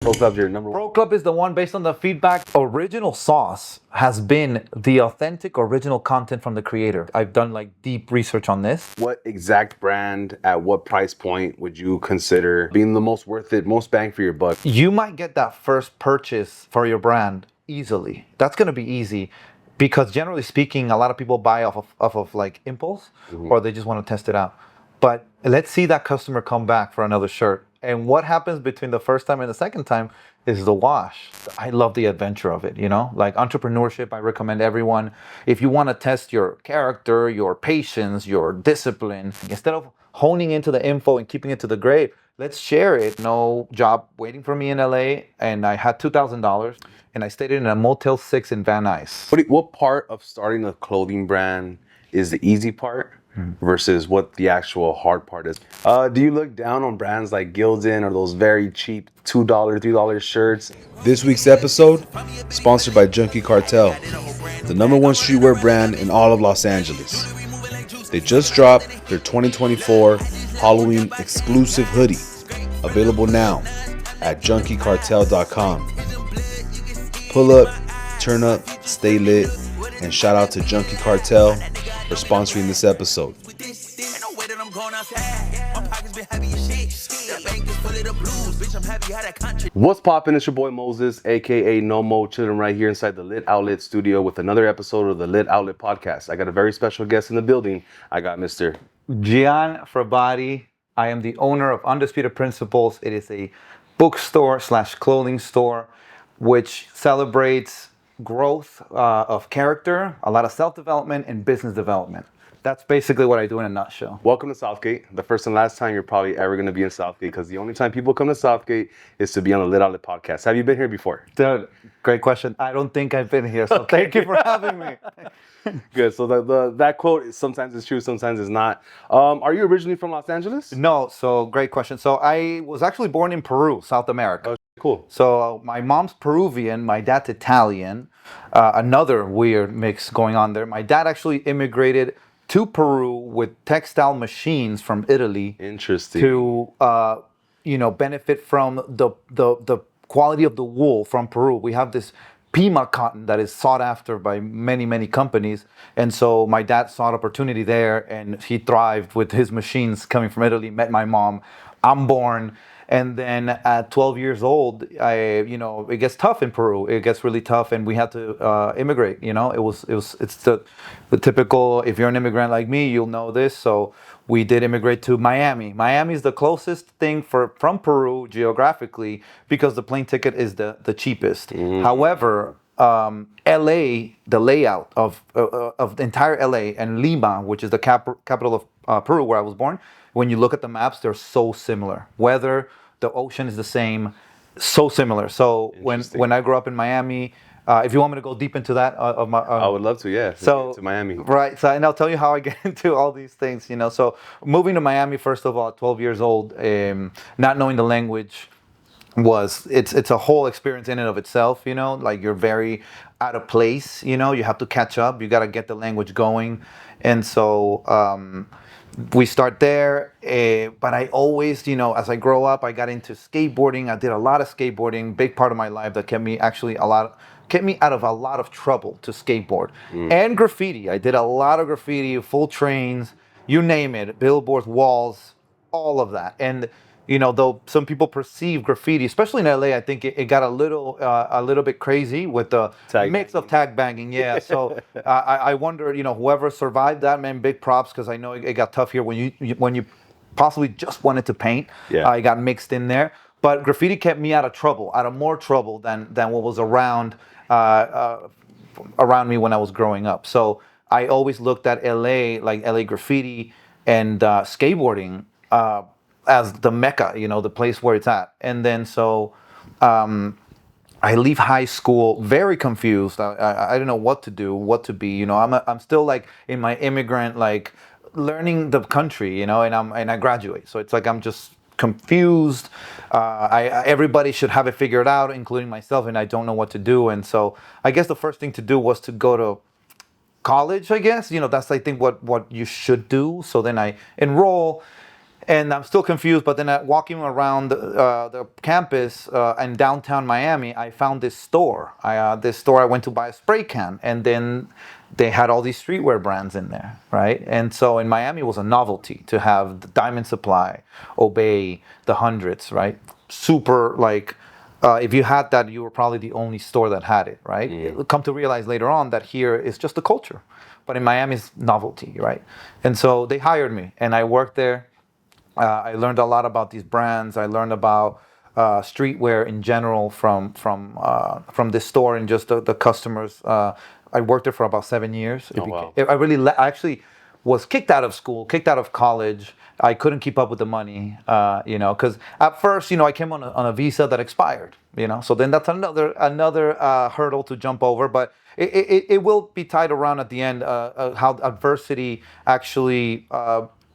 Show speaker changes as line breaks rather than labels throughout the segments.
Pro Club's your number one?
Pro Club is the one based on the feedback. Original sauce has been the authentic original content from the creator. I've done like deep research on this.
What exact brand at what price point would you consider being the most worth it, most bang for your buck?
You might get that first purchase for your brand easily. That's going to be easy because generally speaking, a lot of people buy off of like impulse or they just want to test it out. But let's see that customer come back for another shirt. And what happens between the first time and the second time is the wash. I love the adventure of it, you know? Like entrepreneurship, I recommend everyone. If you want to test your character, your patience, your discipline, instead of honing into the info and keeping it to the grave, let's share it. No job waiting for me in LA, and I had $2,000, and I stayed in a Motel 6 in Van Nuys.
What part of starting a clothing brand is the easy part versus what the actual hard part is? Do you look down on brands like Gilden or those very cheap $2, $3 shirts? This week's episode, sponsored by Junkie Cartel, the number one streetwear brand in all of Los Angeles. They just dropped their 2024 Halloween exclusive hoodie, available now at junkiecartel.com. Pull up, turn up, stay lit, and shout out to Junkie Cartel for sponsoring this episode. What's poppin'? It's your boy Moses, aka Nomo, chilling right here inside the Lit Outlet studio with another episode of the Lit Outlet podcast. I got a very special guest in the building. I got Mr.
Gian Frabati. I am the owner of Undisputed Principles. It is a bookstore / clothing store which celebrates growth of character, a lot of self-development, and business development. That's basically what I do in a nutshell.
Welcome to Southgate. The first and last time you're probably ever going to be in Southgate, because the only time people come to Southgate is to be on the Lit Outlet podcast. Have you been here before?
Dude, great question. I don't think I've been here, so thank you for having me.
Good. So that quote sometimes is true, sometimes it's not. Are you originally from Los Angeles?
No, so great question. So I was actually born in Peru, South America.
Oh, cool.
So my mom's Peruvian, my dad's Italian. Another weird mix going on there. My dad actually immigrated to Peru with textile machines from Italy.
Interesting.
To benefit from the quality of the wool from Peru. We have this Pima cotton that is sought after by many companies, and so my dad saw an opportunity there, and he thrived with his machines coming from Italy. Met my mom. I'm born. And then at 12 years old, it gets tough in Peru. It gets really tough, and we had to immigrate. It's the typical. If you're an immigrant like me, you'll know this. So we did immigrate to Miami. Miami is the closest thing from Peru geographically because the plane ticket is the cheapest. However, LA, the layout of the entire LA and Lima, which is the capital of Peru, where I was born. When you look at the maps, they're so similar. Weather, the ocean is the same, so similar. So when I grew up in Miami, if you want me to go deep into that,
I would love to. Yeah.
So
to Miami,
right? So and I'll tell you how I get into all these things. So moving to Miami, first of all, at 12 years old, not knowing the language it's a whole experience in and of itself. Like you're very out of place. You have to catch up. You got to get the language going, and so. We start there, but I always, as I grow up, I got into skateboarding. I did a lot of skateboarding, big part of my life that kept me out of a lot of trouble to skateboard. And graffiti. I did a lot of graffiti, full trains, you name it, billboards, walls, all of that. And though some people perceive graffiti, especially in LA, I think it got a little bit crazy with the mix of tag banging. Yeah, so I wonder, whoever survived that, man, big props, because I know it got tough here when you possibly just wanted to paint.
Yeah.
I got mixed in there, but graffiti kept me out of more trouble than what was around me when I was growing up. So I always looked at LA, like LA graffiti and skateboarding. As the mecca, the place where it's at. And then so I leave high school very confused. I don't know what to do, what to be. I'm still like in my immigrant, like learning the country, and I graduate. So it's like I'm just confused. Everybody should have it figured out, including myself, and I don't know what to do. And so I guess the first thing to do was to go to college, I guess. That's I think what you should do. So then I enroll. And I'm still confused. But then walking around the campus in downtown Miami, I found this store. This store I went to buy a spray can, and then they had all these streetwear brands in there, right? And so in Miami, it was a novelty to have the Diamond Supply, Obey, the Hundreds, right? Super like. If you had that, you were probably the only store that had it, right? Come to realize later on that here is just a culture, but in Miami it's novelty, right? And so they hired me, and I worked there. I learned a lot about these brands. I learned about streetwear in general from this store and just the customers. I worked there for about 7 years.
Oh, wow.
I actually was kicked out of school, kicked out of college. I couldn't keep up with the money, because at first, I came on a visa that expired, So then that's another hurdle to jump over, but it will be tied around at the end. How adversity actually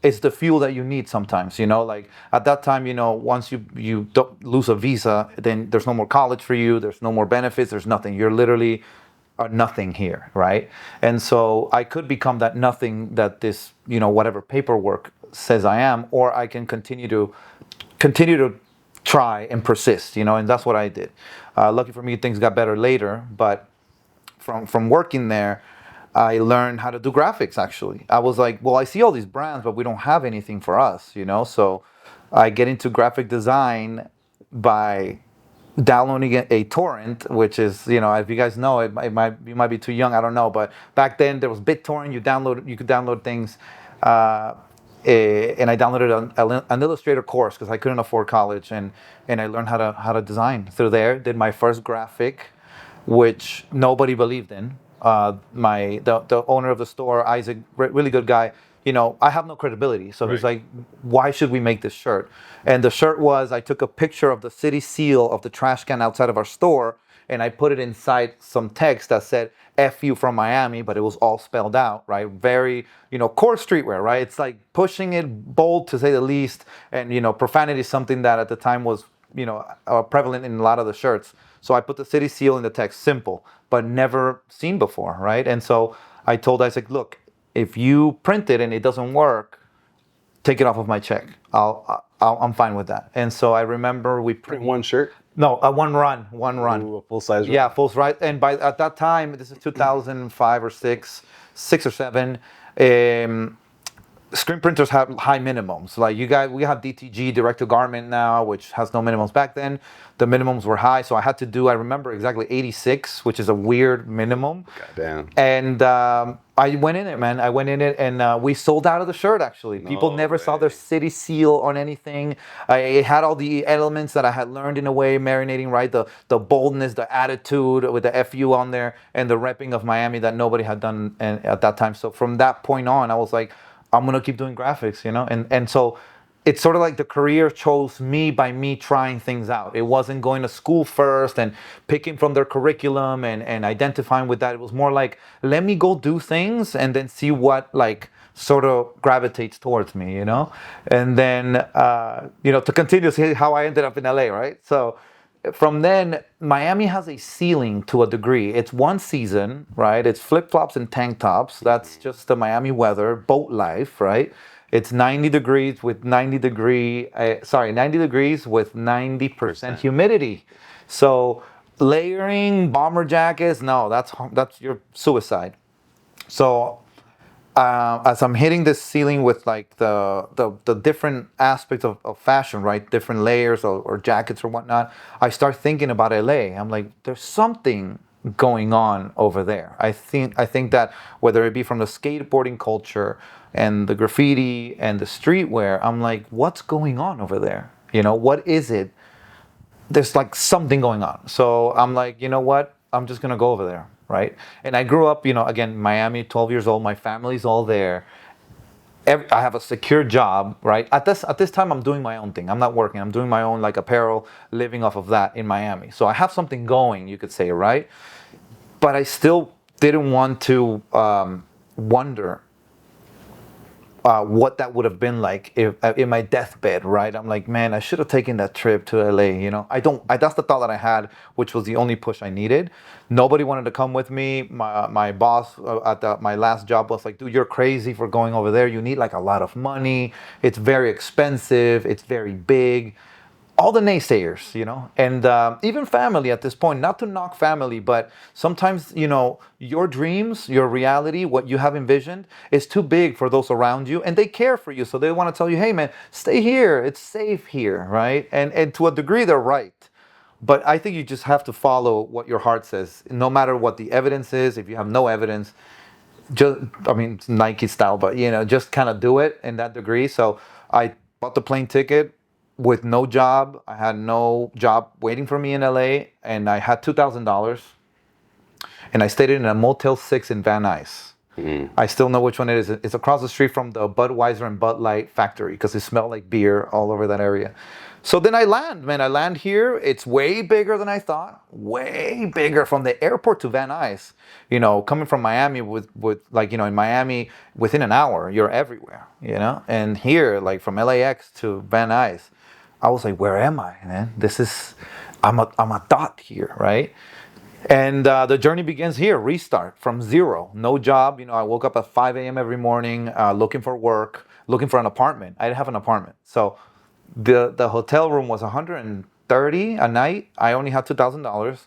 is the fuel that you need sometimes. Like at that time, once you don't lose a visa, then there's no more college for you. There's no more benefits. There's nothing. You're literally nothing here, right? And so I could become that nothing that this, whatever paperwork says I am, or I can continue to try and persist, and that's what I did. Lucky for me, things got better later, but from working there, I learned how to do graphics. Actually, I was like, well, I see all these brands, but we don't have anything for us, So I get into graphic design by downloading a torrent, which is, if you guys know, you might be too young, I don't know, but back then there was BitTorrent. You could download things, and I downloaded an Illustrator course because I couldn't afford college, and I learned how to design through there. Did my first graphic, which nobody believed in. The owner of the store, Isaac, really good guy. I have no credibility. So he's like, why should we make this shirt? And the shirt was, I took a picture of the city seal of the trash can outside of our store, and I put it inside some text that said, F you from Miami, but it was all spelled out, right? Very, core streetwear, right? It's like pushing it bold, to say the least. And, profanity is something that at the time was, prevalent in a lot of the shirts. So I put the city seal in the text, simple, but never seen before, right? And so I told Isaac, look, if you print it and it doesn't work, take it off of my check. I'm fine with that. And so I remember we
Print one shirt?
No, one run.
Ooh, a full size run?
Yeah, full size. And at that time, this is 2005 or six or seven. Screen printers have high minimums. Like we have DTG, direct to garment now, which has no minimums. Back then, the minimums were high, so I had to do, I remember exactly 86, which is a weird minimum.
Goddamn.
And I went in it, man. I went in it, and we sold out of the shirt, actually. People never saw their city seal on anything. It had all the elements that I had learned in a way, marinating, right? The boldness, the attitude with the FU on there, and the repping of Miami that nobody had done at that time. So from that point on, I was like, I'm going to keep doing graphics, And so it's sort of like the career chose me by me trying things out. It wasn't going to school first and picking from their curriculum and identifying with that. It was more like, let me go do things and then see what sort of gravitates towards me, And then, to continue to see how I ended up in LA, right? So from then, Miami has a ceiling to a degree. It's one season, right? It's flip-flops and tank tops. That's just the Miami weather, boat life, right? It's 90 degrees with 90 degrees with 90% humidity. So layering bomber jackets, no, that's your suicide. So as I'm hitting this ceiling with the different aspects of fashion, right? Different layers or jackets or whatnot, I start thinking about LA. I'm like, there's something going on over there. I think that whether it be from the skateboarding culture and the graffiti and the streetwear, I'm like, what's going on over there? What is it? There's something going on. So I'm like, you know what? I'm just gonna go over there. Right. And I grew up, again, Miami, 12 years old. My family's all there. I have a secure job, right? At this time, I'm doing my own thing. I'm not working. I'm doing my own apparel, living off of that in Miami. So I have something going, you could say, right? But I still didn't want to wonder what that would have been like if in my deathbed, right? I'm like, man, I should have taken that trip to LA. You know, I don't. That's the thought that I had, which was the only push I needed. Nobody wanted to come with me. My boss at my last job was like, dude, you're crazy for going over there. You need like a lot of money. It's very expensive. It's very big. All the naysayers, you know, and even family at this point, not to knock family, but sometimes, you know, your dreams, your reality, what you have envisioned is too big for those around you, and they care for you. So they want to tell you, hey, man, stay here. It's safe here, right? And to a degree, they're right. But I think you just have to follow what your heart says, no matter what the evidence is. If you have no evidence, just, I mean, it's Nike style, but, you know, just kind of do it in that degree. So I bought the plane ticket with no job. I had no job waiting for me in LA, and I had $2,000, and I stayed in a Motel 6 in Van Nuys. I still know which one it is. It's across the street from the Budweiser and Bud Light factory because it smelled like beer all over that area. So then I land, man. I land here. It's way bigger than I thought. Way bigger from the airport to Van Nuys. You know, coming from Miami with like, you know, in Miami, within an hour, you're everywhere, you know? And here, like from LAX to Van Nuys, I was like, where am I, man? I'm a dot here, right? And the journey begins here, restart from zero, no job. You know, I woke up at 5 a.m. every morning, looking for work, looking for an apartment. I didn't have an apartment. So the hotel room was $130 a night. I only had $2,000,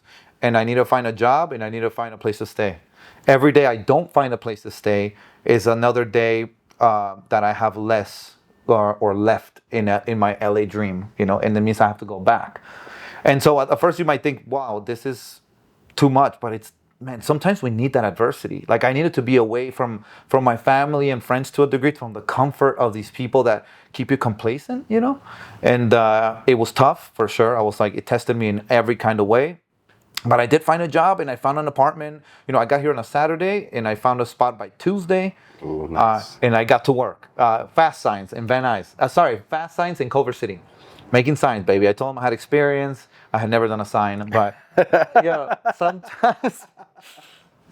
and I need to find a job, and I need to find a place to stay. Every day I don't find a place to stay is another day that I have less or left in my LA dream, you know, and that means I have to go back. And so at first you might think, wow, this is too much, but it's, man, sometimes we need that adversity. Like I needed to be away from my family and friends to a degree, from the comfort of these people that keep you complacent, you know. And it was tough for sure. I was like, it tested me in every kind of way. But I did find a job, and I found an apartment. You know, I got here on a Saturday, and I found a spot by Tuesday.
Ooh, nice.
And I got to work. Fast Signs in Van Nuys. Fast Signs in Culver City. Making signs, baby. I told them I had experience. I had never done a sign, but you know, sometimes,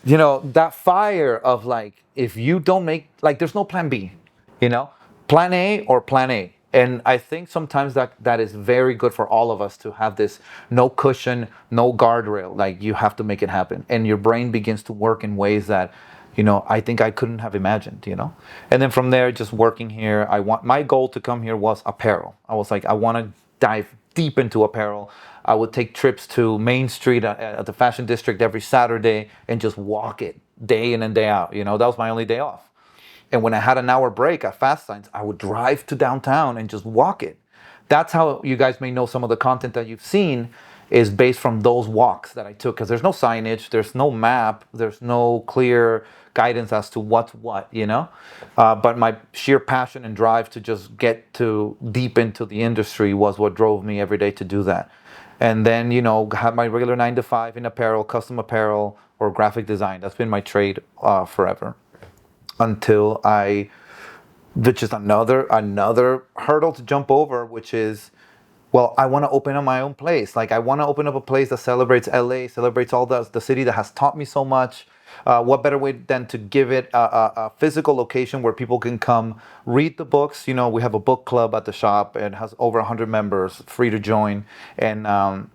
you know, that fire of like, if you don't make, like, there's no plan B, you know, plan A or plan A. And I think sometimes that is very good for all of us to have this no cushion, no guardrail. Like you have to make it happen. And your brain begins to work in ways that, you know, I think I couldn't have imagined, you know. And then from there, just working here, my goal to come here was apparel. I was like, I want to dive deep into apparel. I would take trips to Main Street at the Fashion District every Saturday and just walk it day in and day out. You know, that was my only day off. And when I had an hour break at Fast Signs, I would drive to downtown and just walk it. That's how you guys may know some of the content that you've seen is based from those walks that I took, because there's no signage, there's no map, there's no clear guidance as to what's what, you know. But my sheer passion and drive to just get to deep into the industry was what drove me every day to do that. And then, you know, have my regular 9 to 5 in apparel, custom apparel, or graphic design. That's been my trade forever. Until which is another hurdle to jump over, which is, well, I want to open up my own place. Like I want to open up a place that celebrates LA, celebrates all the city that has taught me so much. What better way than to give it a physical location where people can come read the books? You know, we have a book club at the shop. It has over 100 members, free to join, and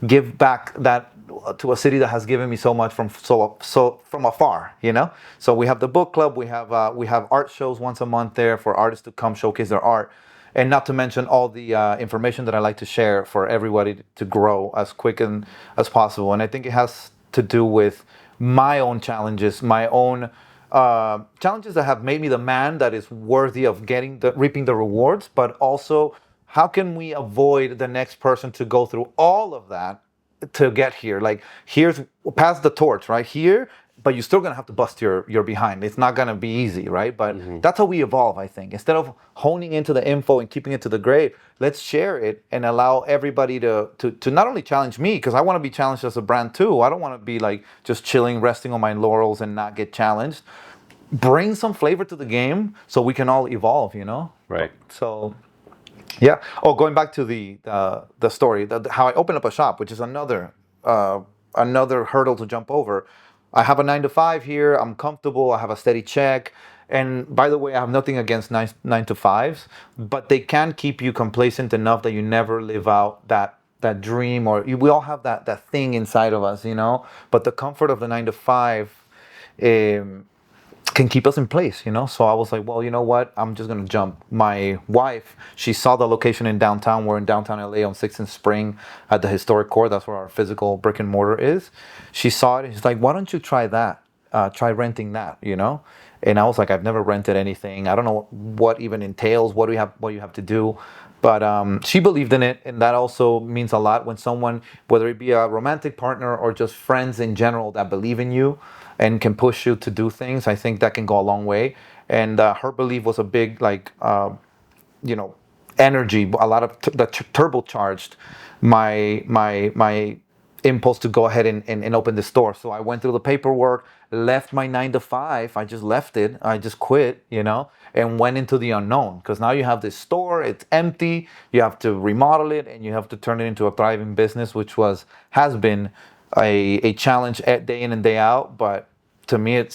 give back that to a city that has given me so much from from afar, you know. So we have the book club. We have art shows once a month there for artists to come showcase their art, and not to mention all the information that I like to share for everybody to grow as quick and as possible. And I think it has to do with my own challenges, my own challenges that have made me the man that is worthy of reaping the rewards, but also how can we avoid the next person to go through all of that to get here? Like, here's pass the torch right here, but you're still gonna have to bust your behind. It's not gonna be easy, right? But that's how we evolve, I think. Instead of honing into the info and keeping it to the grave, let's share it and allow everybody to not only challenge me, because I want to be challenged as a brand too. I don't want to be like just chilling, resting on my laurels and not get challenged. Bring some flavor to the game so we can all evolve, you know?
Right.
So yeah. Oh, going back to the story, how I opened up a shop, which is another hurdle to jump over. I have a 9 to 5 here. I'm comfortable. I have a steady check, And by the way, I have nothing against nine to fives, but they can keep you complacent enough that you never live out that dream, or we all have that thing inside of us, But the comfort of the 9 to 5 um, can keep us in place, So I was like, well, you know what? I'm just gonna jump. My wife, she saw the location in downtown. We're in downtown LA on 6th and Spring at the historic core. That's where our physical brick and mortar is. She saw it and she's like, why don't you try that? Try renting that. And I was like, I've never rented anything. I don't know what even entails. What you have to do. But she believed in it, and that also means a lot when someone, whether it be a romantic partner or just friends in general, that believe in you and can push you to do things. I think that can go a long way. And her belief was a big, energy. A lot of that turbocharged my impulse to go ahead and open the store. So I went through the paperwork, left my 9 to 5. I just left it. I just quit, and went into the unknown, because now you have this store. It's empty. You have to remodel it, and you have to turn it into a thriving business, which has been a challenge day in and day out. But to me,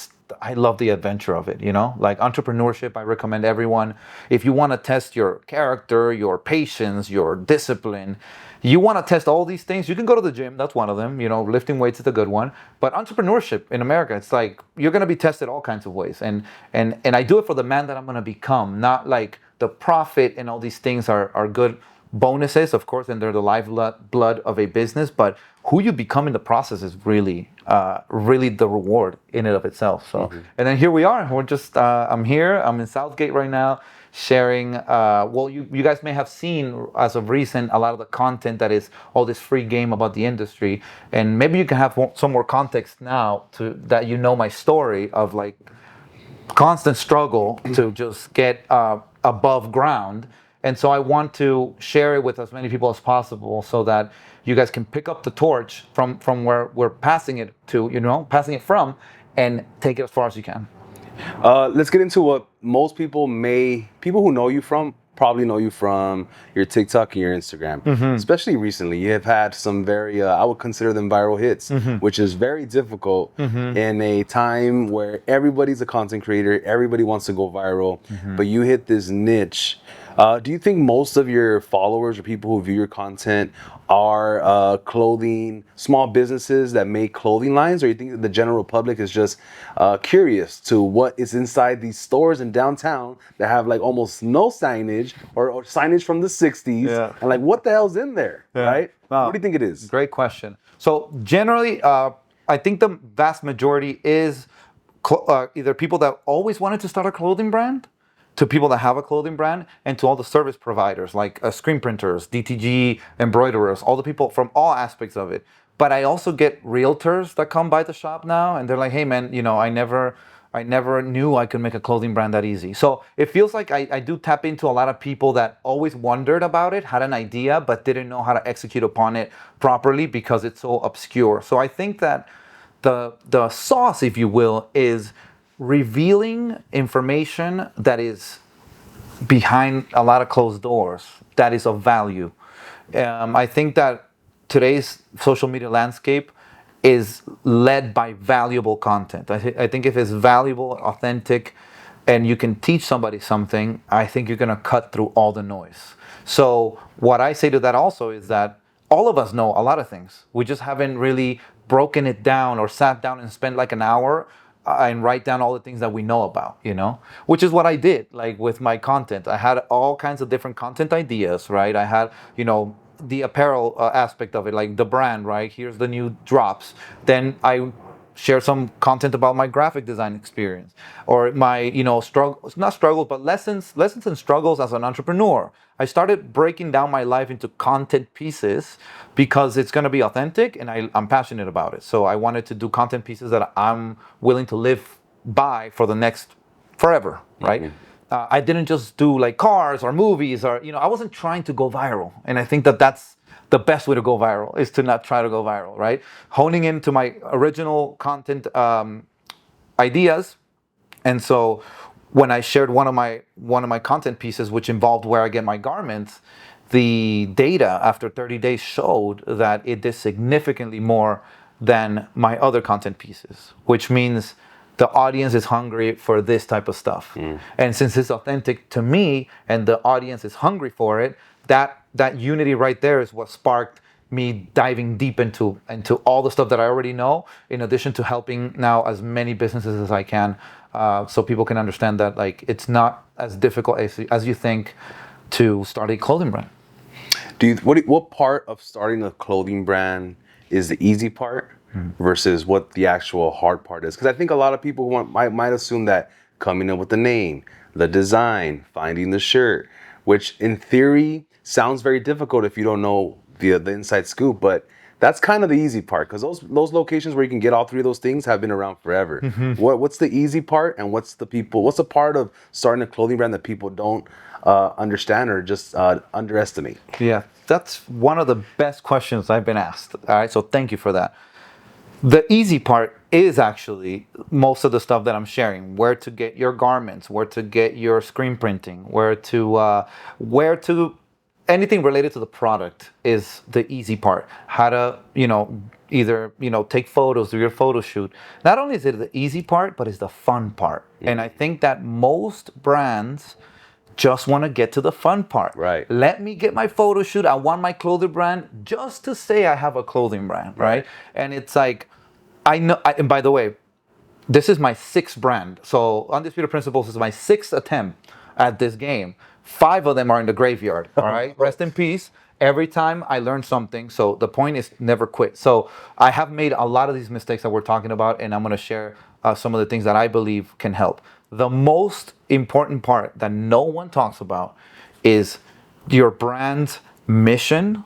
I love the adventure of it, Like entrepreneurship, I recommend everyone, if you want to test your character, your patience, your discipline, you want to test all these things, you can go to the gym. That's one of them. Lifting weights is a good one. But entrepreneurship in America, it's like you're going to be tested all kinds of ways. And I do it for the man that I'm going to become, not like the profit and all these things are good bonuses, of course, and they're the lifeblood of a business. But who you become in the process is really the reward in and of itself. So, And then here we are. We're just, I'm here. I'm in Southgate right now, sharing. You guys may have seen as of recent a lot of the content that is all this free game about the industry, and maybe you can have some more context now to that my story of like constant struggle to just get above ground. And so I want to share it with as many people as possible so that you guys can pick up the torch from where we're passing it to, passing it from, and take it as far as you can.
Let's get into what most people who know you probably know you from your TikTok and your Instagram. Especially recently, you have had some very, I would consider them viral hits, which is very difficult in a time where everybody's a content creator, everybody wants to go viral, but you hit this niche. Do you think most of your followers or people who view your content are clothing, small businesses that make clothing lines, or you think that the general public is just curious to what is inside these stores in downtown that have like almost no signage or signage from the 60s, and like what the hell's in there, right? Wow. What do you think it is?
Great question. So generally, I think the vast majority is either people that always wanted to start a clothing brand, to people that have a clothing brand, and to all the service providers like screen printers, DTG, embroiderers, all the people from all aspects of it. But I also get realtors that come by the shop now, and they're like, hey man, I never knew I could make a clothing brand that easy. So it feels like I do tap into a lot of people that always wondered about it, had an idea, but didn't know how to execute upon it properly because it's so obscure. So I think that the sauce, if you will, is revealing information that is behind a lot of closed doors that is of value. I think that today's social media landscape is led by valuable content. I think if it's valuable, authentic, and you can teach somebody something, I think you're going to cut through all the noise. So what I say to that also is that all of us know a lot of things. We just haven't really broken it down or sat down and spent like an hour and write down all the things that we know about, which is what I did, like with my content. I had all kinds of different content ideas, right? I had, the apparel aspect of it, like the brand, right? Here's the new drops. Then I share some content about my graphic design experience or my, not struggles, but lessons and struggles as an entrepreneur. I started breaking down my life into content pieces because it's going to be authentic and I'm passionate about it. So I wanted to do content pieces that I'm willing to live by for the next forever, right? Mm-hmm. I didn't just do like cars or movies or, I wasn't trying to go viral. And I think that that's the best way to go viral is to not try to go viral, right? Honing into my original content ideas. And so when I shared one of my content pieces, which involved where I get my garments, the data after 30 days showed that it did significantly more than my other content pieces, which means the audience is hungry for this type of stuff. And since it's authentic to me and the audience is hungry for it, that unity right there is what sparked me diving deep into all the stuff that I already know, in addition to helping now as many businesses as I can, so people can understand that like it's not as difficult as you think to start a clothing brand.
What part of starting a clothing brand is the easy part versus what the actual hard part is? Because I think a lot of people might assume that coming up with the name, the design, finding the shirt, which in theory sounds very difficult if you don't know the inside scoop, but that's kind of the easy part, because those locations where you can get all three of those things have been around forever. What's the easy part, and what's the part of starting a clothing brand that people don't understand or just underestimate?
Yeah, that's one of the best questions I've been asked. All right, so thank you for that. The easy part is actually most of the stuff that I'm sharing: where to get your garments, where to get your screen printing, where to anything related to the product is the easy part. How to, either, take photos, do your photo shoot. Not only is it the easy part, but it's the fun part. And I think that most brands just want to get to the fun part.
Right.
Let me get my photo shoot. I want my clothing brand just to say I have a clothing brand, right? And it's like, I know, and by the way, this is my sixth brand. So Undisputed Principles is my sixth attempt at this game. 5 of them are in the graveyard, all right? Rest in peace. Every time I learn something. So the point is never quit. So I have made a lot of these mistakes that we're talking about, and I'm going to share some of the things that I believe can help. The most important part that no one talks about is your brand's mission,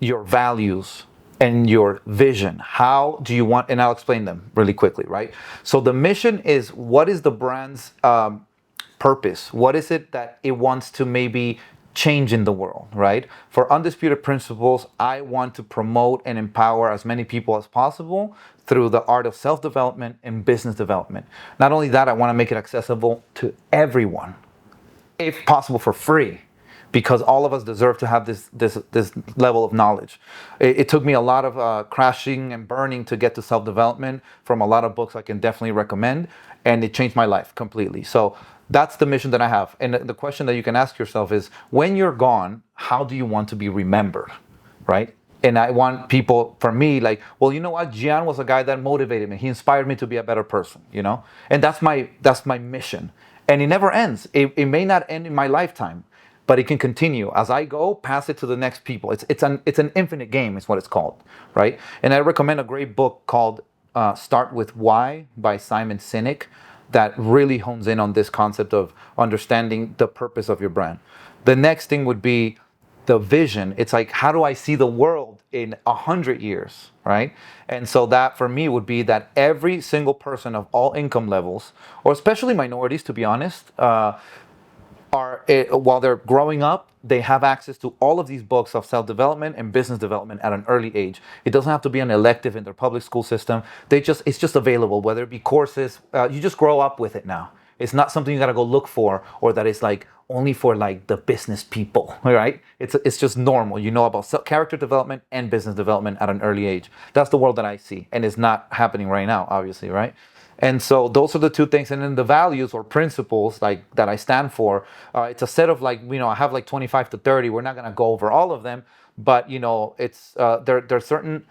your values, and your vision. How do you want, and I'll explain them really quickly, right? So the mission is, what is the brand's purpose? What is it that it wants to maybe change in the world, right? For Undisputed Principles, I want to promote and empower as many people as possible through the art of self-development and business development. Not only that, I want to make it accessible to everyone, if possible for free, because all of us deserve to have this level of knowledge. It took me a lot of crashing and burning to get to self-development from a lot of books I can definitely recommend, and it changed my life completely. So that's the mission that I have. And the question that you can ask yourself is, when you're gone, how do you want to be remembered, right? And I want people, for me, like, well, you know what? Gian was a guy that motivated me. He inspired me to be a better person, And that's my mission. And it never ends. It may not end in my lifetime, but it can continue. As I go, pass it to the next people. It's an infinite game, is what it's called, right? And I recommend a great book called Start With Why by Simon Sinek, that really hones in on this concept of understanding the purpose of your brand. The next thing would be the vision. It's like, how do I see the world in 100 years, right? And so that for me would be that every single person of all income levels, or especially minorities, to be honest, while they're growing up, they have access to all of these books of self-development and business development at an early age. It doesn't have to be an elective in their public school system. It's just available, whether it be courses. You just grow up with it now. It's not something you gotta go look for, or that is like only for like the business people, right? It's just normal. You know about character development and business development at an early age. That's the world that I see, and it's not happening right now, obviously, right? And so those are the two things. And then the values or principles like that I stand for, it's a set of I have like 25 to 30. We're not going to go over all of them, but it's there are certain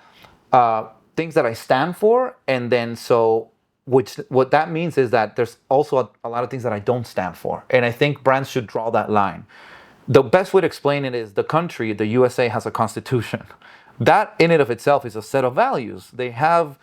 things that I stand for. And then what that means is that there's also a lot of things that I don't stand for. And I think brands should draw that line. The best way to explain it is the USA has a constitution. That in and of itself is a set of values. They have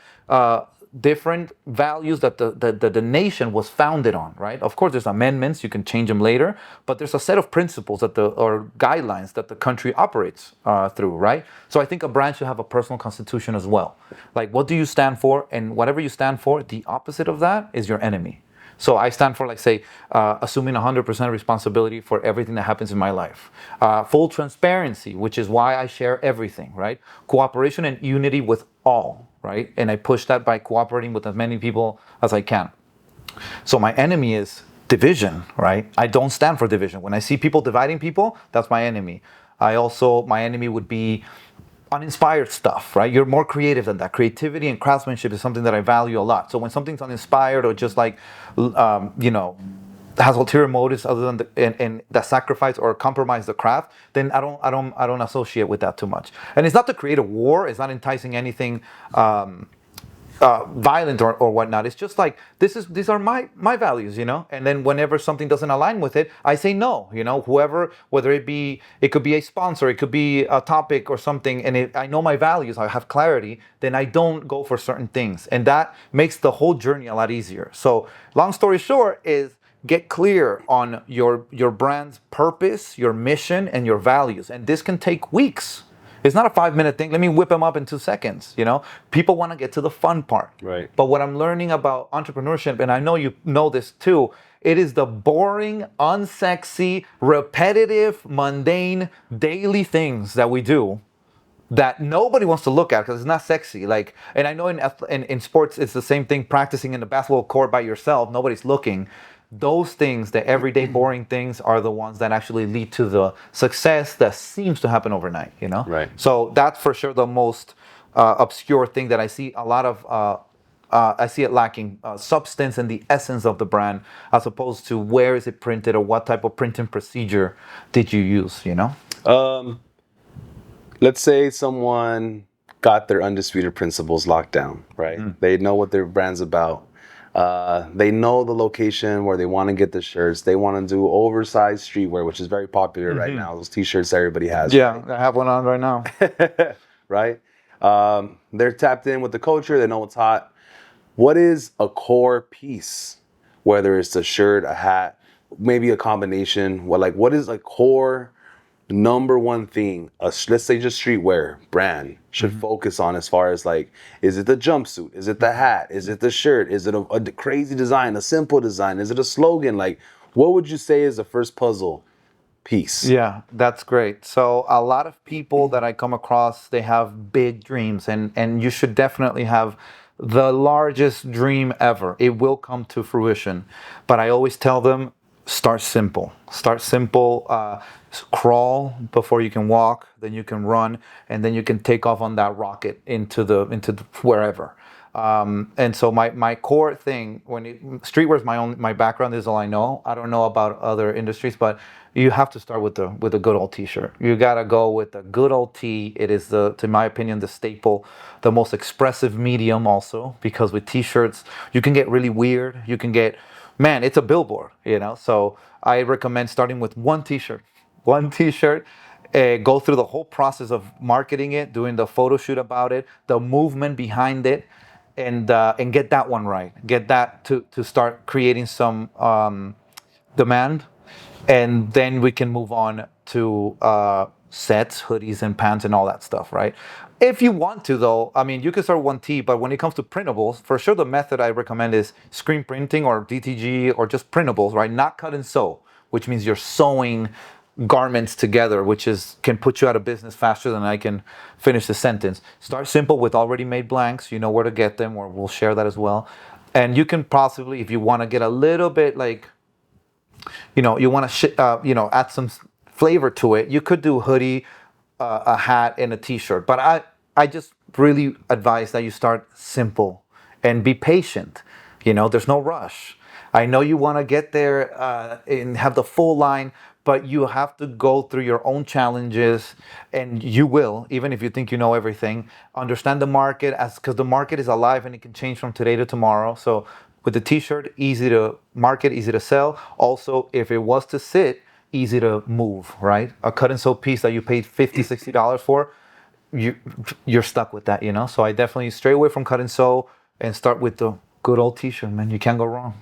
different values that the nation was founded on, right? Of course, there's amendments, you can change them later, but there's a set of principles or guidelines that the country operates through, right? So I think a brand should have a personal constitution as well. Like, what do you stand for? And whatever you stand for, the opposite of that is your enemy. So I stand for, assuming 100% responsibility for everything that happens in my life. Full transparency, which is why I share everything, right? Cooperation and unity with all, right? And I push that by cooperating with as many people as I can. So my enemy is division, right? I don't stand for division. When I see people dividing people, that's my enemy. My enemy would be uninspired stuff, right? You're more creative than that. Creativity and craftsmanship is something that I value a lot. So when something's uninspired or just like, has ulterior motives other than and that sacrifice or compromise the craft, then I don't associate with that too much. And it's not to create a war. It's not enticing anything violent or whatnot. It's just like these are my values, And then whenever something doesn't align with it, I say no, Whoever, whether it could be a sponsor, it could be a topic or something, and I know my values, I have clarity, then I don't go for certain things, and that makes the whole journey a lot easier. So, long story short, is get clear on your brand's purpose, your mission, and your values, and this can take weeks. It's not a 5-minute thing. Let me whip them up in 2 seconds. People want to get to the fun part.
Right.
But what I'm learning about entrepreneurship, and I know you know this too, it is the boring, unsexy, repetitive, mundane, daily things that we do that nobody wants to look at because it's not sexy. And I know in sports it's the same thing. Practicing in the basketball court by yourself, nobody's looking. Those things, the everyday boring things, are the ones that actually lead to the success that seems to happen overnight.
Right.
So that's for sure the most obscure thing that I see a lot of. I see it lacking substance and the essence of the brand, as opposed to where is it printed or what type of printing procedure did you use.
Let's say someone got their Undisputed Principles locked down, right? They know what their brand's about. They know the location where they want to get the shirts. They want to do oversized streetwear, which is very popular right now. Those t-shirts everybody has.
Yeah, right? I have one on right now.
Right? They're tapped in with the culture. They know what's hot. What is a core piece? Whether it's a shirt, a hat, maybe a combination. What is a core number one thing let's say just streetwear brand should focus on, as far as is it the jumpsuit, is it the hat, is it the shirt, is it a crazy design, a simple design, is it a slogan? What would you say is the first puzzle piece?
Yeah, that's great. So a lot of people that I come across, they have big dreams, and you should definitely have the largest dream ever. It will come to fruition, but I always tell them, start simple. Start simple. Crawl before you can walk. Then you can run, and then you can take off on that rocket into the wherever. And so my core thing, streetwear is my background, is all I know. I don't know about other industries, but you have to start with a good old t-shirt. You gotta go with a good old tee. It is to my opinion, the staple, the most expressive medium also, because with t-shirts you can get really weird. You can get, man, it's a billboard, So I recommend starting with one t-shirt. Go through the whole process of marketing it, doing the photo shoot about it, the movement behind it, and get that one right. Get that to start creating some demand, and then we can move on to sets, hoodies, and pants, and all that stuff, right? If you want to, though, you can start one tee, but when it comes to printables, for sure the method I recommend is screen printing or DTG or just printables, right? Not cut and sew, which means you're sewing garments together, which can put you out of business faster than I can finish the sentence. Start simple with already made blanks. You know where to get them, or we'll share that as well. And you can possibly, if you want to get a little bit you want to add some flavor to it, you could do a hoodie, a hat, and a t-shirt. But I just really advise that you start simple and be patient. There's no rush. I know you want to get there and have the full line, but you have to go through your own challenges, and you will, even if you think you know everything. Understand the market, because the market is alive and it can change from today to tomorrow. So with the t-shirt, easy to market, easy to sell. Also, if it was to sit, easy to move, right? A cut and sew piece that you paid $50, $60 for, you're stuck with that, So I definitely stray away from cut and sew and start with the good old t-shirt, man. You can't go wrong.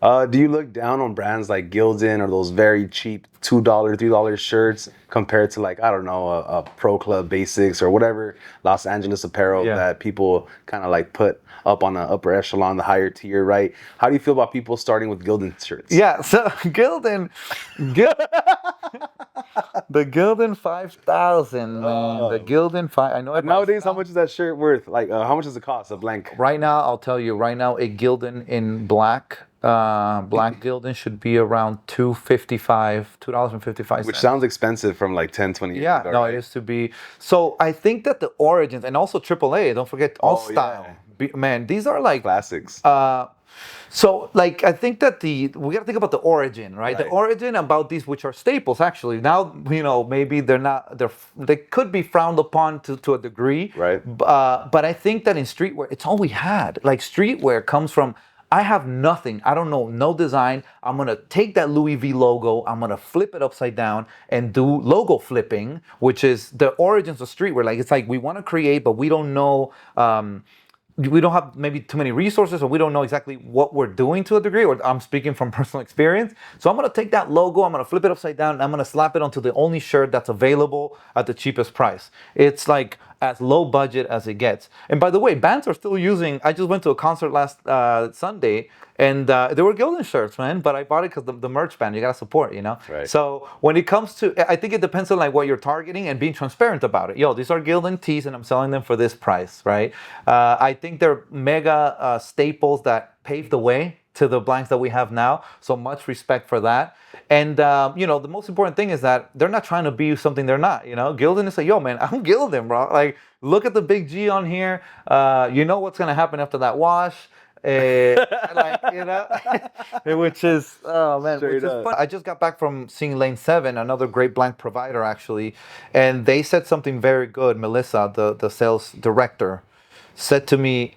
Do you look down on brands like Gilden or those very cheap $2, $3 shirts compared to a Pro Club Basics or whatever Los Angeles apparel that people kind of put up on the upper echelon, the higher tier, right? How do you feel about people starting with Gilden shirts?
Yeah, so Gilden, the Gilden 5000, man. The Gilden 5. I know.
Nowadays, how much is that shirt worth? How much does it cost, a blank?
Right now, I'll tell you. Right now, a Gilden in black Black Gilden should be around $2.55.
Which sounds expensive from like 10, 20 years
Yeah,
ago,
no,
right?
it used to be. So I think that the origins and also AAA, don't forget all
Oh,
style.
yeah.
Man, these are like
Classics.
so like I think that we got to think about the origin, right? The
Right.
origin about these which are staples actually. Now, maybe they could be frowned upon to a degree.
Right.
But I think that in streetwear it's all we had. Like streetwear comes from I have nothing. I don't know, no design. I'm gonna take that Louis V logo. I'm gonna flip it upside down and do logo flipping, which is the origins of streetwear. Like it's like we want to create, but we don't know. We don't have maybe too many resources, or we don't know exactly what we're doing to a degree, or I'm speaking from personal experience. So I'm going to take that logo, I'm going to flip it upside down, and I'm going to slap it onto the only shirt that's available at the cheapest price. It's like as low budget as it gets. And by the way, bands are still using, I just went to a concert last Sunday, and there were Gildan shirts, man, but I bought it because the merch band, you got to support,
Right.
So when it comes to, I think it depends on like what you're targeting and being transparent about it. Yo, these are Gildan tees and I'm selling them for this price, right? I think they're mega staples that paved the way to the blanks that we have now. So much respect for that. And, the most important thing is that they're not trying to be something they're not, Gildan is like, yo, man, I'm Gildan, bro. Like, look at the big G on here. You know what's going to happen after that wash. Like, which is, oh man,
Straight
which is
up.
fun. I just got back from seeing Lane 7, another great blank provider actually, and they said something very good. Melissa, the sales director, said to me,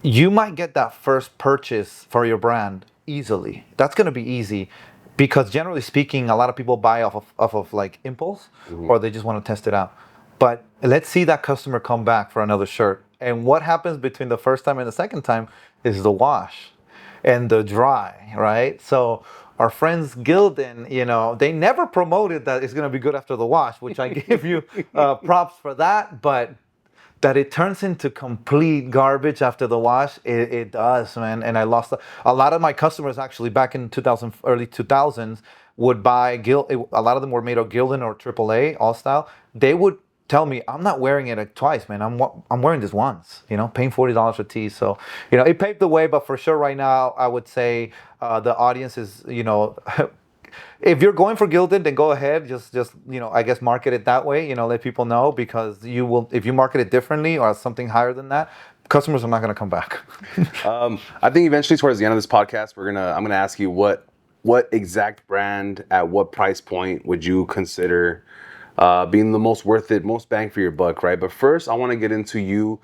you might get that first purchase for your brand easily. That's going to be easy because generally speaking, a lot of people buy off of like impulse, or they just want to test it out. But let's see that customer come back for another shirt. And what happens between the first time and the second time is the wash and the dry, right? So our friends Gildan, they never promoted that it's going to be good after the wash, which I give you props for that. But that it turns into complete garbage after the wash, it does, man. And I lost a lot of my customers actually back in early 2000s would buy a lot of them were made of Gildan or AAA, all style. They would tell me, I'm not wearing it twice, man. I'm wearing this once, paying $40 for tees. So, it paved the way, but for sure right now, I would say the audience is, if you're going for Gildan, then go ahead. Just I guess market it that way. Let people know, because you will. If you market it differently or something higher than that, customers are not going to come back.
I think eventually towards the end of this podcast, I'm gonna ask you what exact brand at what price point would you consider being the most worth it, most bang for your buck, right? But first, I want to get into you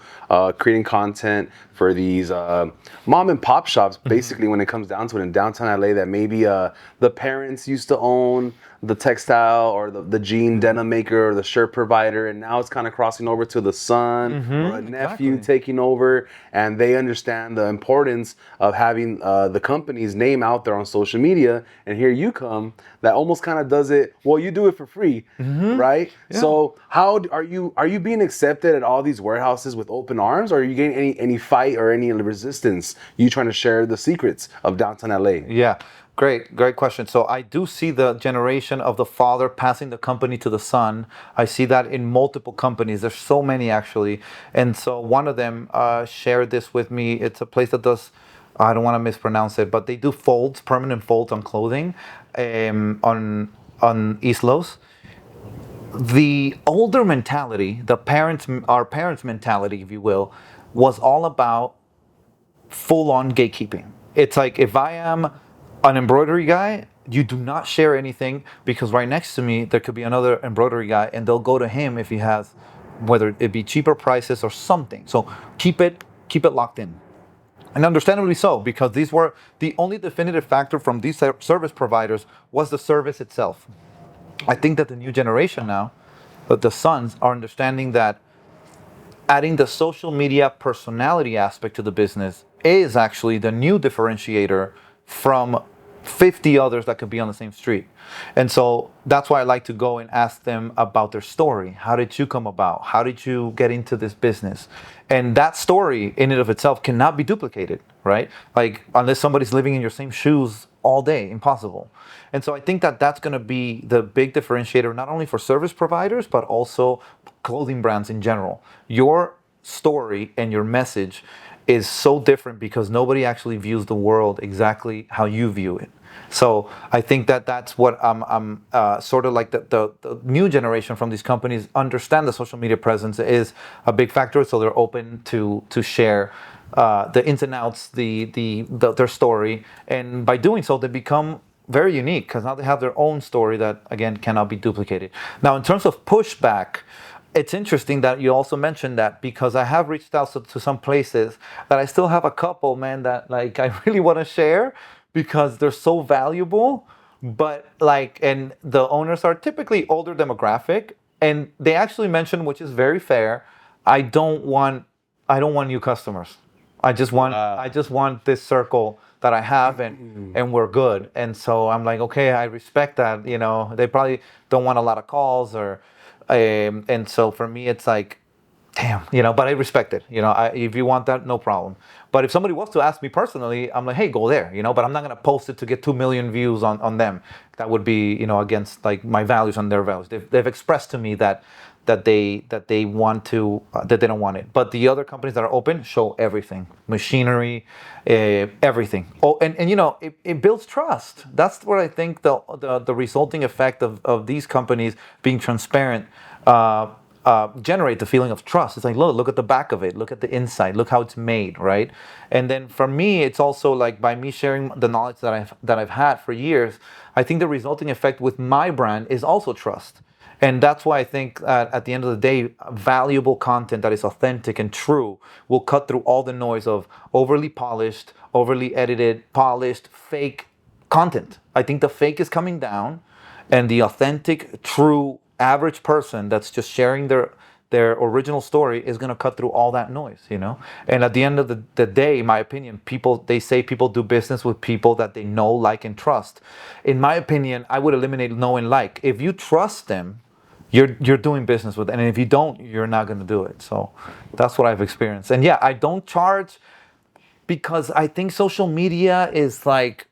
creating content for these mom and pop shops, basically, when it comes down to it in downtown LA, that maybe the parents used to own the textile or the jean denim maker or the shirt provider, and now it's kind of crossing over to the son or a nephew taking over, and they understand the importance of having the company's name out there on social media. And here you come, that almost kind of does it. Well, you do it for free, right? Yeah. So how are you being accepted at all these warehouses with open arms, or are you getting any fight or any resistance? You trying to share the secrets of downtown LA?
Yeah. Great question. So I do see the generation of the father passing the company to the son. I see that in multiple companies. There's so many actually. And so one of them shared this with me. It's a place that does, I don't want to mispronounce it, but they do folds, permanent folds on clothing on East Los. The older mentality, our parents' mentality, if you will, was all about full-on gatekeeping. It's like, if I am an embroidery guy, you do not share anything, because right next to me there could be another embroidery guy, and they'll go to him if he has, whether it be cheaper prices or something. So keep it locked in. And understandably so, because these were the only definitive factor from these service providers was the service itself. I think that the new generation now, the sons, are understanding that adding the social media personality aspect to the business is actually the new differentiator from 50 others that could be on the same street. And so that's why I like to go and ask them about their story. How did you come about? How did you get into this business? And that story in and of itself cannot be duplicated, right? Like, unless somebody's living in your same shoes all day, impossible. And so I think that that's going to be the big differentiator, not only for service providers, but also clothing brands in general. Your story and your message is so different because nobody actually views the world exactly how you view it. So I think that that's what I'm sort of like the new generation from these companies understand the social media presence is a big factor. So they're open to share the ins and outs, their story, and by doing so, they become very unique because now they have their own story that again cannot be duplicated. Now, in terms of pushback, it's interesting that you also mentioned that because I have reached out to some places that I still have a couple, man, that like I really want to share because they're so valuable. But like, and the owners are typically older demographic, and they actually mentioned, which is very fair, I don't want, I don't want new customers. I just want this circle that I have, and we're good. And so I'm like, okay, I respect that. You know, they probably don't want a lot of calls or, and so for me, it's like, damn, you know, but I respect it. You know, if you want that, no problem. But if somebody was to ask me personally, I'm like, hey, go there, you know, but I'm not going to post it to get 2 million views on them. That would be, you know, against like my values and their values. They've expressed to me that they want to, that they don't want it. But the other companies that are open show everything, machinery, everything. Oh, and you know, it builds trust. That's what I think the resulting effect of these companies being transparent generate the feeling of trust. It's like, look at the back of it, look at the inside, look how it's made, right? And then for me, it's also like by me sharing the knowledge that I've had for years, I think the resulting effect with my brand is also trust. And that's why I think at the end of the day, valuable content that is authentic and true will cut through all the noise of overly polished, overly edited, polished, fake content. I think the fake is coming down, and the authentic, true, average person that's just sharing their original story is going to cut through all that noise, you know. And at the end of the day, in my opinion, they say people do business with people that they know, like, and trust. In my opinion, I would eliminate know and like. If you trust them, you're doing business with them. And if you don't, you're not going to do it. So that's what I've experienced. And yeah, I don't charge because I think social media is like,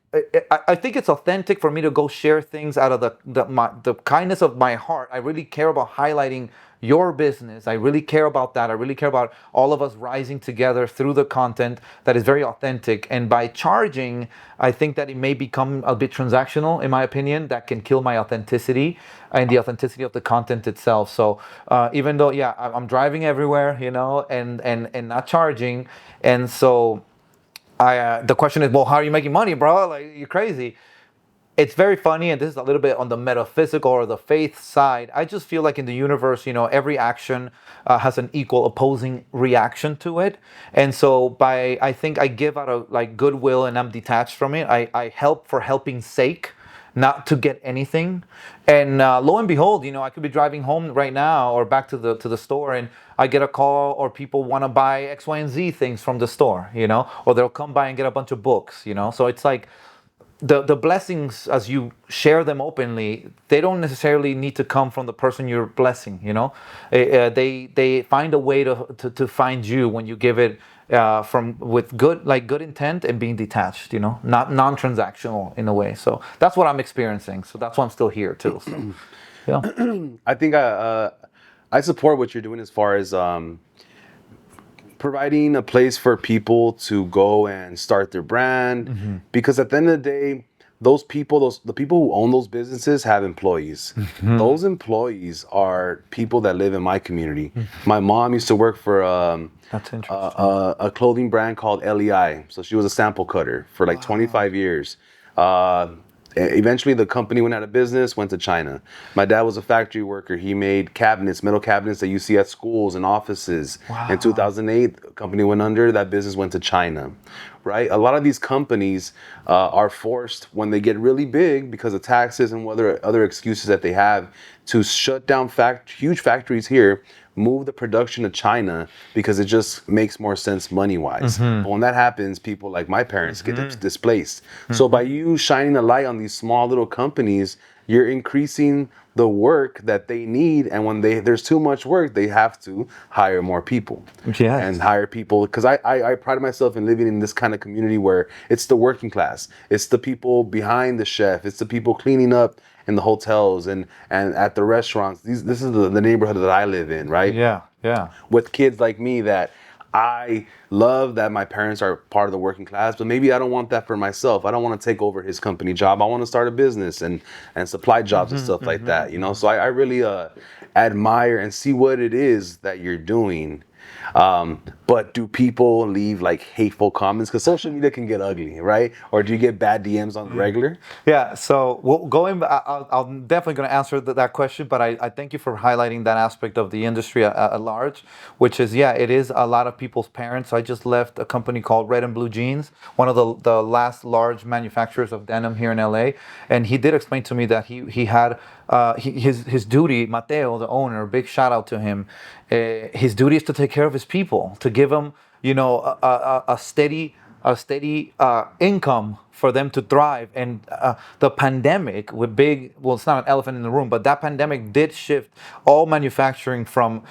I think it's authentic for me to go share things out of the kindness of my heart. I really care about highlighting your business. I really care about that. I really care about all of us rising together through the content that is very authentic. And by charging, I think that it may become a bit transactional, in my opinion. That can kill my authenticity and the authenticity of the content itself. So even though, yeah, I'm driving everywhere, you know, and not charging. And so the question is, well, how are you making money, bro? Like, you're crazy. It's very funny, and this is a little bit on the metaphysical or the faith side. I just feel like in the universe, you know, every action has an equal opposing reaction to it. And so I think I give out of like goodwill and I'm detached from it. I help for helping's sake, not to get anything. And lo and behold, you know, I could be driving home right now or back to the store, and I get a call, or people want to buy X, Y, and Z things from the store, you know, or they'll come by and get a bunch of books, you know. So it's like the blessings, as you share them openly, they don't necessarily need to come from the person you're blessing, you know. They find a way to find you when you give it from with good intent and being detached, you know, not non-transactional in a way. So that's what I'm experiencing. So that's why I'm still here too. So yeah,
I think I support what you're doing as far as providing a place for people to go and start their brand, because at the end of the day, the people who own those businesses have employees. Those employees are people that live in my community. My mom used to work for
that's interesting.
a clothing brand called LEI. So she was a sample cutter for like 25 years. Eventually, the company went out of business, went to China. My dad was a factory worker. He made cabinets, metal cabinets that you see at schools and offices. In 2008, the company went under. That business went to China, right? A lot of these companies are forced, when they get really big, because of taxes and other excuses that they have, to shut down huge factories here, move the production to China, because it just makes more sense money-wise. But when that happens, people like my parents get displaced. So by you shining a light on these small little companies, you're increasing the work that they need, and when there's too much work, they have to hire more people. And hire people, because I pride myself in living in this kind of community where it's the working class, it's the people behind the chef, it's the people cleaning up in the hotels and at the restaurants. This is the neighborhood that I live in, right?
Yeah.
With kids like me that I love that my parents are part of the working class, but maybe I don't want that for myself. I don't want to take over his company job. I want to start a business and supply jobs and stuff like that, you know? So I really admire and see what it is that you're doing. But do people leave like hateful comments? Because social media can get ugly, right? Or do you get bad DMs on the regular?
Yeah, so I'm definitely going to answer that question, but I thank you for highlighting that aspect of the industry at large, which is, yeah, it is a lot of people's parents. I just left a company called Red and Blue Jeans, one of the last large manufacturers of denim here in LA, and he did explain to me that he had his duty, Mateo, the owner, big shout out to him. His duty is to take care of his people, to give them, a steady income for them to thrive. And the pandemic, it's not an elephant in the room, but that pandemic did shift all manufacturing from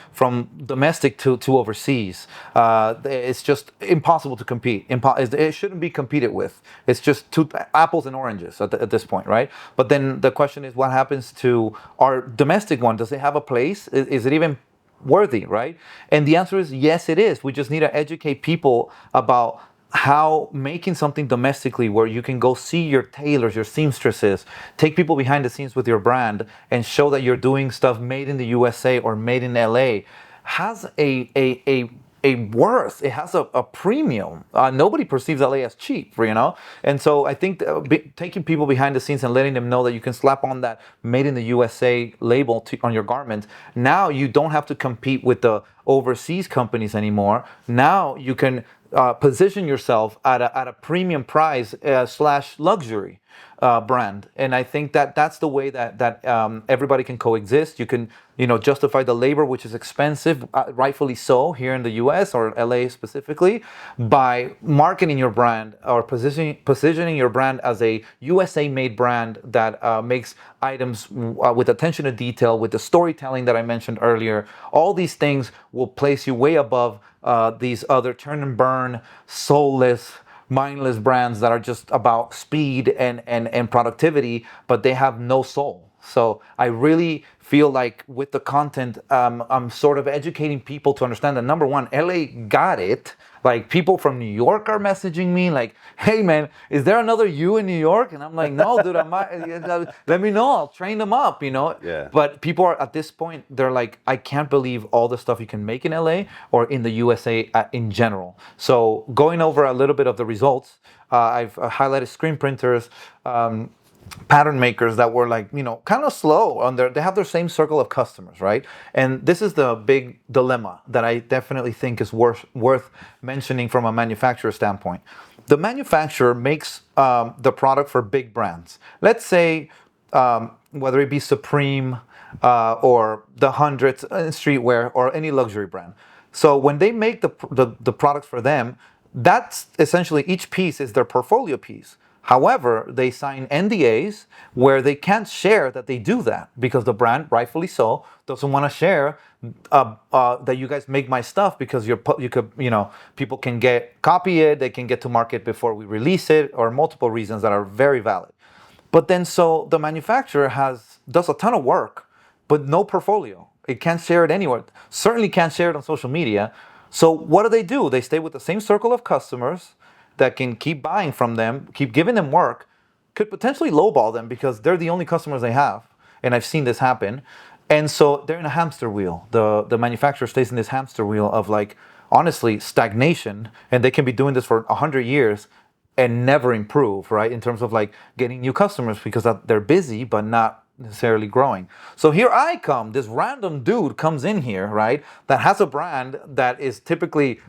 domestic to overseas. It's just impossible to compete. It shouldn't be competed with. It's just two apples and oranges at this point, right? But then the question is, what happens to our domestic one? Does it have a place? Is it even worthy, right? And the answer is yes, it is. We just need to educate people about how making something domestically where you can go see your tailors, your seamstresses, take people behind the scenes with your brand and show that you're doing stuff made in the USA or made in LA has a worth. It has a premium. Nobody perceives LA as cheap, And so I think taking people behind the scenes and letting them know that you can slap on that made in the USA label on your garment. Now you don't have to compete with the overseas companies anymore. Now you can position yourself at a premium price slash luxury brand, and I think that that's the way that everybody can coexist. You can justify the labor, which is expensive, rightfully so, here in the U.S. or L.A. specifically, by marketing your brand or positioning your brand as a USA-made brand that makes items with attention to detail, with the storytelling that I mentioned earlier. All these things will place you way above these other turn and burn, soulless, mindless brands that are just about speed and productivity, but they have no soul. So I really feel like with the content, I'm sort of educating people to understand that, number one, LA got it. Like, people from New York are messaging me like, hey man, is there another you in New York? And I'm like, no, dude, let me know. I'll train them up,
Yeah.
But people are at this point, they're like, I can't believe all the stuff you can make in LA or in the USA in general. So going over a little bit of the results, I've highlighted screen printers, pattern makers that were like, kind of slow on they have their same circle of customers, right? And this is the big dilemma that I definitely think is worth mentioning from a manufacturer standpoint. The manufacturer makes the product for big brands. Let's say, whether it be Supreme or the Hundreds Streetwear or any luxury brand. So when they make the products for them, that's essentially, each piece is their portfolio piece. However, they sign NDAs where they can't share that they do that, because the brand, rightfully so, doesn't want to share that you guys make my stuff, because people can copy it, they can get to market before we release it, or multiple reasons that are very valid. But then, so the manufacturer does a ton of work, but no portfolio. It can't share it anywhere. Certainly can't share it on social media. So what do? They stay with the same circle of customers that can keep buying from them, keep giving them work, could potentially lowball them because they're the only customers they have. And I've seen this happen. And so they're in a hamster wheel. The manufacturer stays in this hamster wheel of, like, honestly, stagnation. And they can be doing this for 100 years and never improve, right? In terms of, like, getting new customers, because they're busy but not necessarily growing. So here I come, this random dude comes in here, right, that has a brand that is typically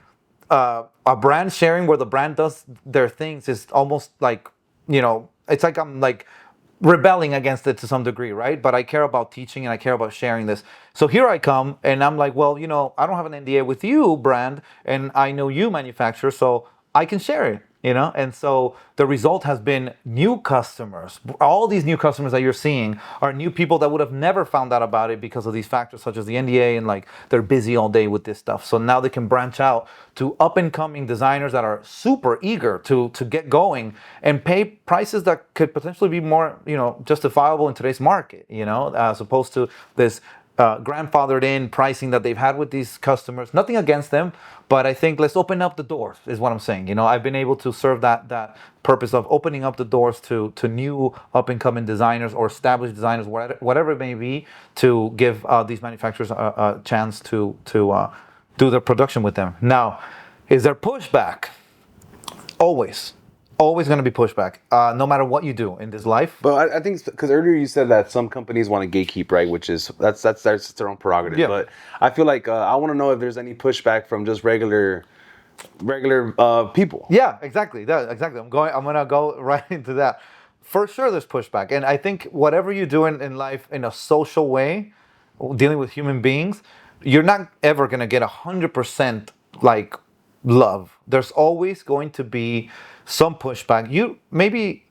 a brand sharing, where the brand does their things, is almost like, it's like I'm like rebelling against it to some degree, right? But I care about teaching and I care about sharing this. So here I come and I'm like, well, I don't have an NDA with you, brand, and I know you, manufacturer, so I can share it. And so the result has been new customers. All these new customers that you're seeing are new people that would have never found out about it because of these factors, such as the NDA, and, like, they're busy all day with this stuff. So now they can branch out to up and coming designers that are super eager to get going and pay prices that could potentially be more, justifiable in today's market, as opposed to this grandfathered in pricing that they've had with these customers. Nothing against them, but I think let's open up the doors is what I'm saying. I've been able to serve that purpose of opening up the doors to new up and coming designers or established designers, whatever it may be, to give these manufacturers a chance to do their production with them. Now, is there pushback? Always going to be pushback, no matter what you do in this life.
But I think because earlier you said that some companies want to gatekeep, right? Which is that's their own prerogative.
Yeah.
But I feel like I want to know if there's any pushback from just regular people.
Yeah, exactly. Exactly. I'm gonna go right into that. For sure, there's pushback, and I think whatever you do in life in a social way, dealing with human beings, you're not ever gonna get 100% like love. There's always going to be some pushback. You maybe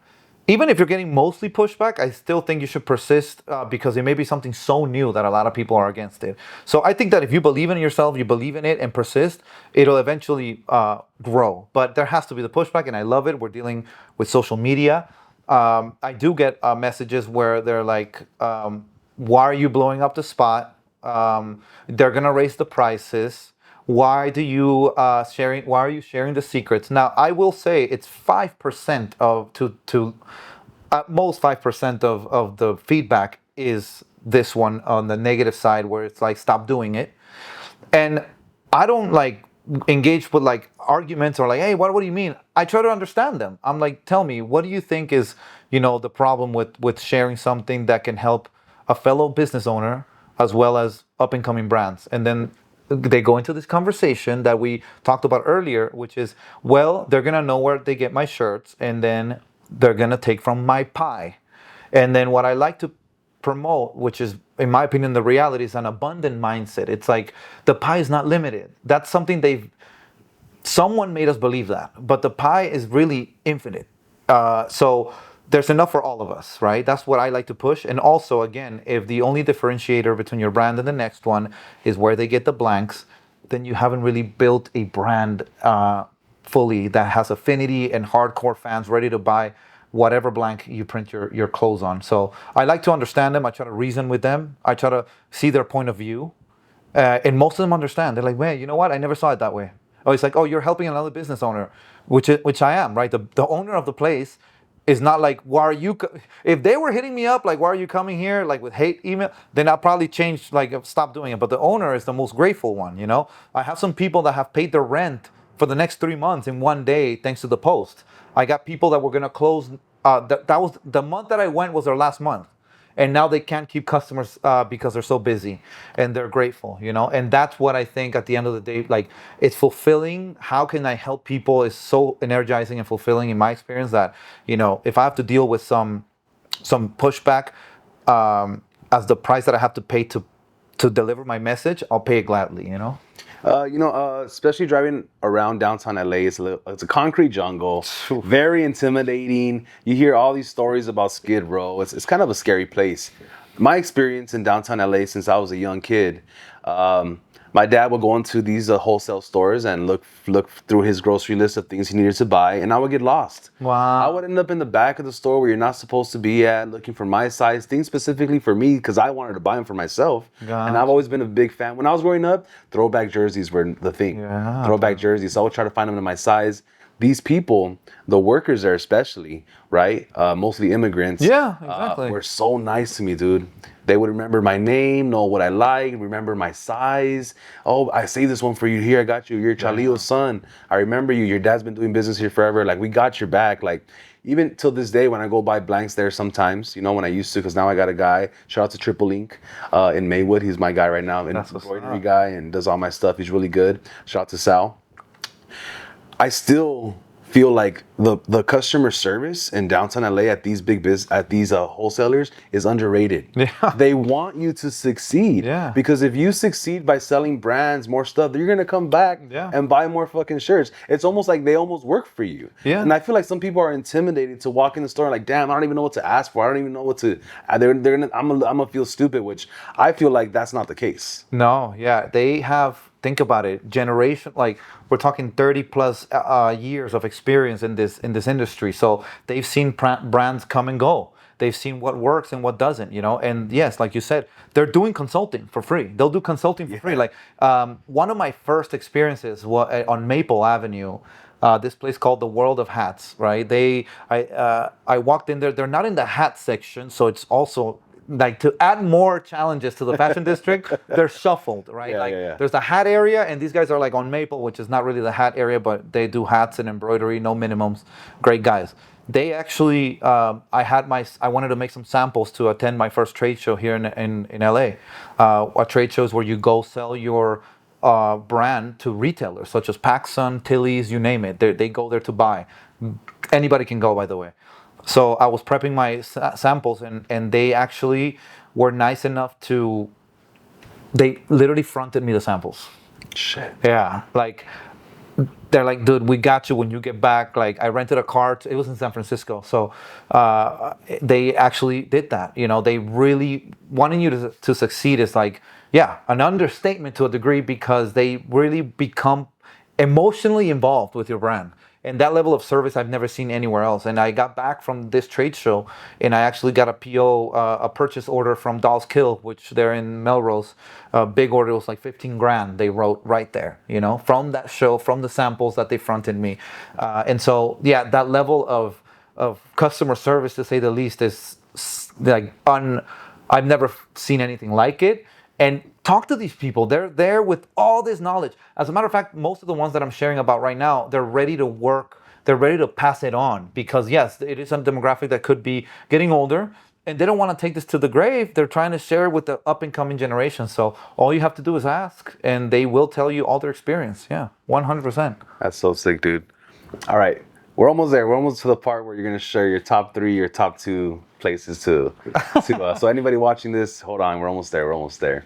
even if you're getting mostly pushback, I still think you should persist because it may be something so new that a lot of people are against it. So I think that if you believe in yourself, you believe in it and persist, it'll eventually grow. But there has to be the pushback, and I love it. We're dealing with social media. I do get messages where they're like, why are you blowing up the spot? They're going to raise the prices. Why are you sharing the secrets? Now, I will say it's 5% of to at most 5% of the feedback is this one on the negative side, where it's like, stop doing it. And I don't like engage with like arguments or like, hey, what do you mean? I try to understand them. I'm like, tell me, what do you think is, the problem with sharing something that can help a fellow business owner as well as up and coming brands? And then they go into this conversation that we talked about earlier, which is, well, they're going to know where they get my shirts, and then they're going to take from my pie. And then what I like to promote, which is, in my opinion, the reality, is an abundant mindset. It's like the pie is not limited. That's something someone made us believe that, but the pie is really infinite. So there's enough for all of us, right? That's what I like to push. And also, again, if the only differentiator between your brand and the next one is where they get the blanks, then you haven't really built a brand fully that has affinity and hardcore fans ready to buy whatever blank you print your clothes on. So I like to understand them. I try to reason with them. I try to see their point of view. And most of them understand. They're like, man, you know what? I never saw it that way. Oh, it's like, oh, you're helping another business owner, which I am, right? The owner of the place is not like, why are you, if they were hitting me up, like, why are you coming here, like with hate email, then I'll probably change, like stop doing it. But the owner is the most grateful one, I have some people that have paid their rent for the next 3 months in one day, thanks to the post. I got people that were going to close, that was the month that I went was their last month. And now they can't keep customers because they're so busy, and they're grateful, And that's what I think at the end of the day, like, it's fulfilling. How can I help people is so energizing and fulfilling in my experience that, if I have to deal with some pushback as the price that I have to pay to deliver my message, I'll pay it gladly,
Especially driving around downtown LA, it's a concrete jungle, very intimidating. You hear all these stories about Skid Row. It's kind of a scary place. My experience in downtown LA since I was a young kid, my dad would go into these wholesale stores and look through his grocery list of things he needed to buy, and I would get lost.
Wow.
I would end up in the back of the store where you're not supposed to be at, looking for my size, things specifically for me because I wanted to buy them for myself.
Gotcha.
And I've always been a big fan. When I was growing up, throwback jerseys were the thing.
Yeah.
Throwback jerseys. So I would try to find them in my size. These people, the workers there especially, right? Mostly immigrants.
Yeah, exactly.
Were so nice to me, dude. They would remember my name, know what I like, remember my size. Oh, I saved this one for you. Here, I got you. You're Chalio's son. I remember you. Your dad's been doing business here forever. Like, we got your back. Like, even till this day, when I go buy blanks there sometimes, when I used to, because now I got a guy. Shout out to Triple Ink in Maywood. He's my guy right now. An embroidery guy and does all my stuff. He's really good. Shout out to Sal. I still feel like the customer service in downtown LA at these wholesalers is underrated.
Yeah.
They want you to succeed.
Yeah.
Because if you succeed by selling brands, more stuff, you're gonna come back and buy more fucking shirts. It's almost like they almost work for you.
Yeah.
And I feel like some people are intimidated to walk in the store and like, damn, I don't even know what to ask for. I don't even know what to. I'm gonna feel stupid, which I feel like that's not the case.
No, yeah, they have. Think about it, generation, like we're talking 30 plus years of experience in this industry. So they've seen brands come and go. They've seen what works and what doesn't, And yes, like you said, they're doing consulting for free. They'll do consulting for free. Like one of my first experiences was on Maple Avenue. This place called the World of Hats, right? I walked in there. They're not in the hat section, so it's also like to add more challenges to the fashion district. They're shuffled, right? There's the hat area, and these guys are like on Maple, which is not really the hat area, but they do hats and embroidery, no minimums. Great guys. They actually, I wanted to make some samples to attend my first trade show here in LA. A trade show is where you go sell your brand to retailers such as PacSun, Tilly's, you name it. They go there to buy. Anybody can go, by the way. So I was prepping my samples, and they actually were nice enough they literally fronted me the samples.
Shit.
Yeah, like they're like, dude, we got you when you get back. Like I rented a car. It was in San Francisco, so they actually did that. They really wanting you to succeed is like, yeah, an understatement to a degree, because they really become emotionally involved with your brand. And that level of service I've never seen anywhere else. And I got back from this trade show, and I actually got a PO, a purchase order from Dolls Kill, which they're in Melrose. A big order. It was like 15 grand. They wrote right there, from that show, from the samples that they fronted me. And so, yeah, that level of customer service, to say the least, is like I've never seen anything like it. And talk to these people. They're there with all this knowledge. As a matter of fact, most of the ones that I'm sharing about right now, they're ready to work. They're ready to pass it on, because yes, it is a demographic that could be getting older, and they don't want to take this to the grave. They're trying to share it with the up and coming generation. So all you have to do is ask, and they will tell you all their experience. Yeah, 100%.
That's so sick, dude. All right. We're almost there. We're almost to the part where you're going to share your top 3, your top 2 places to so anybody watching this, hold on. We're almost there. We're almost there.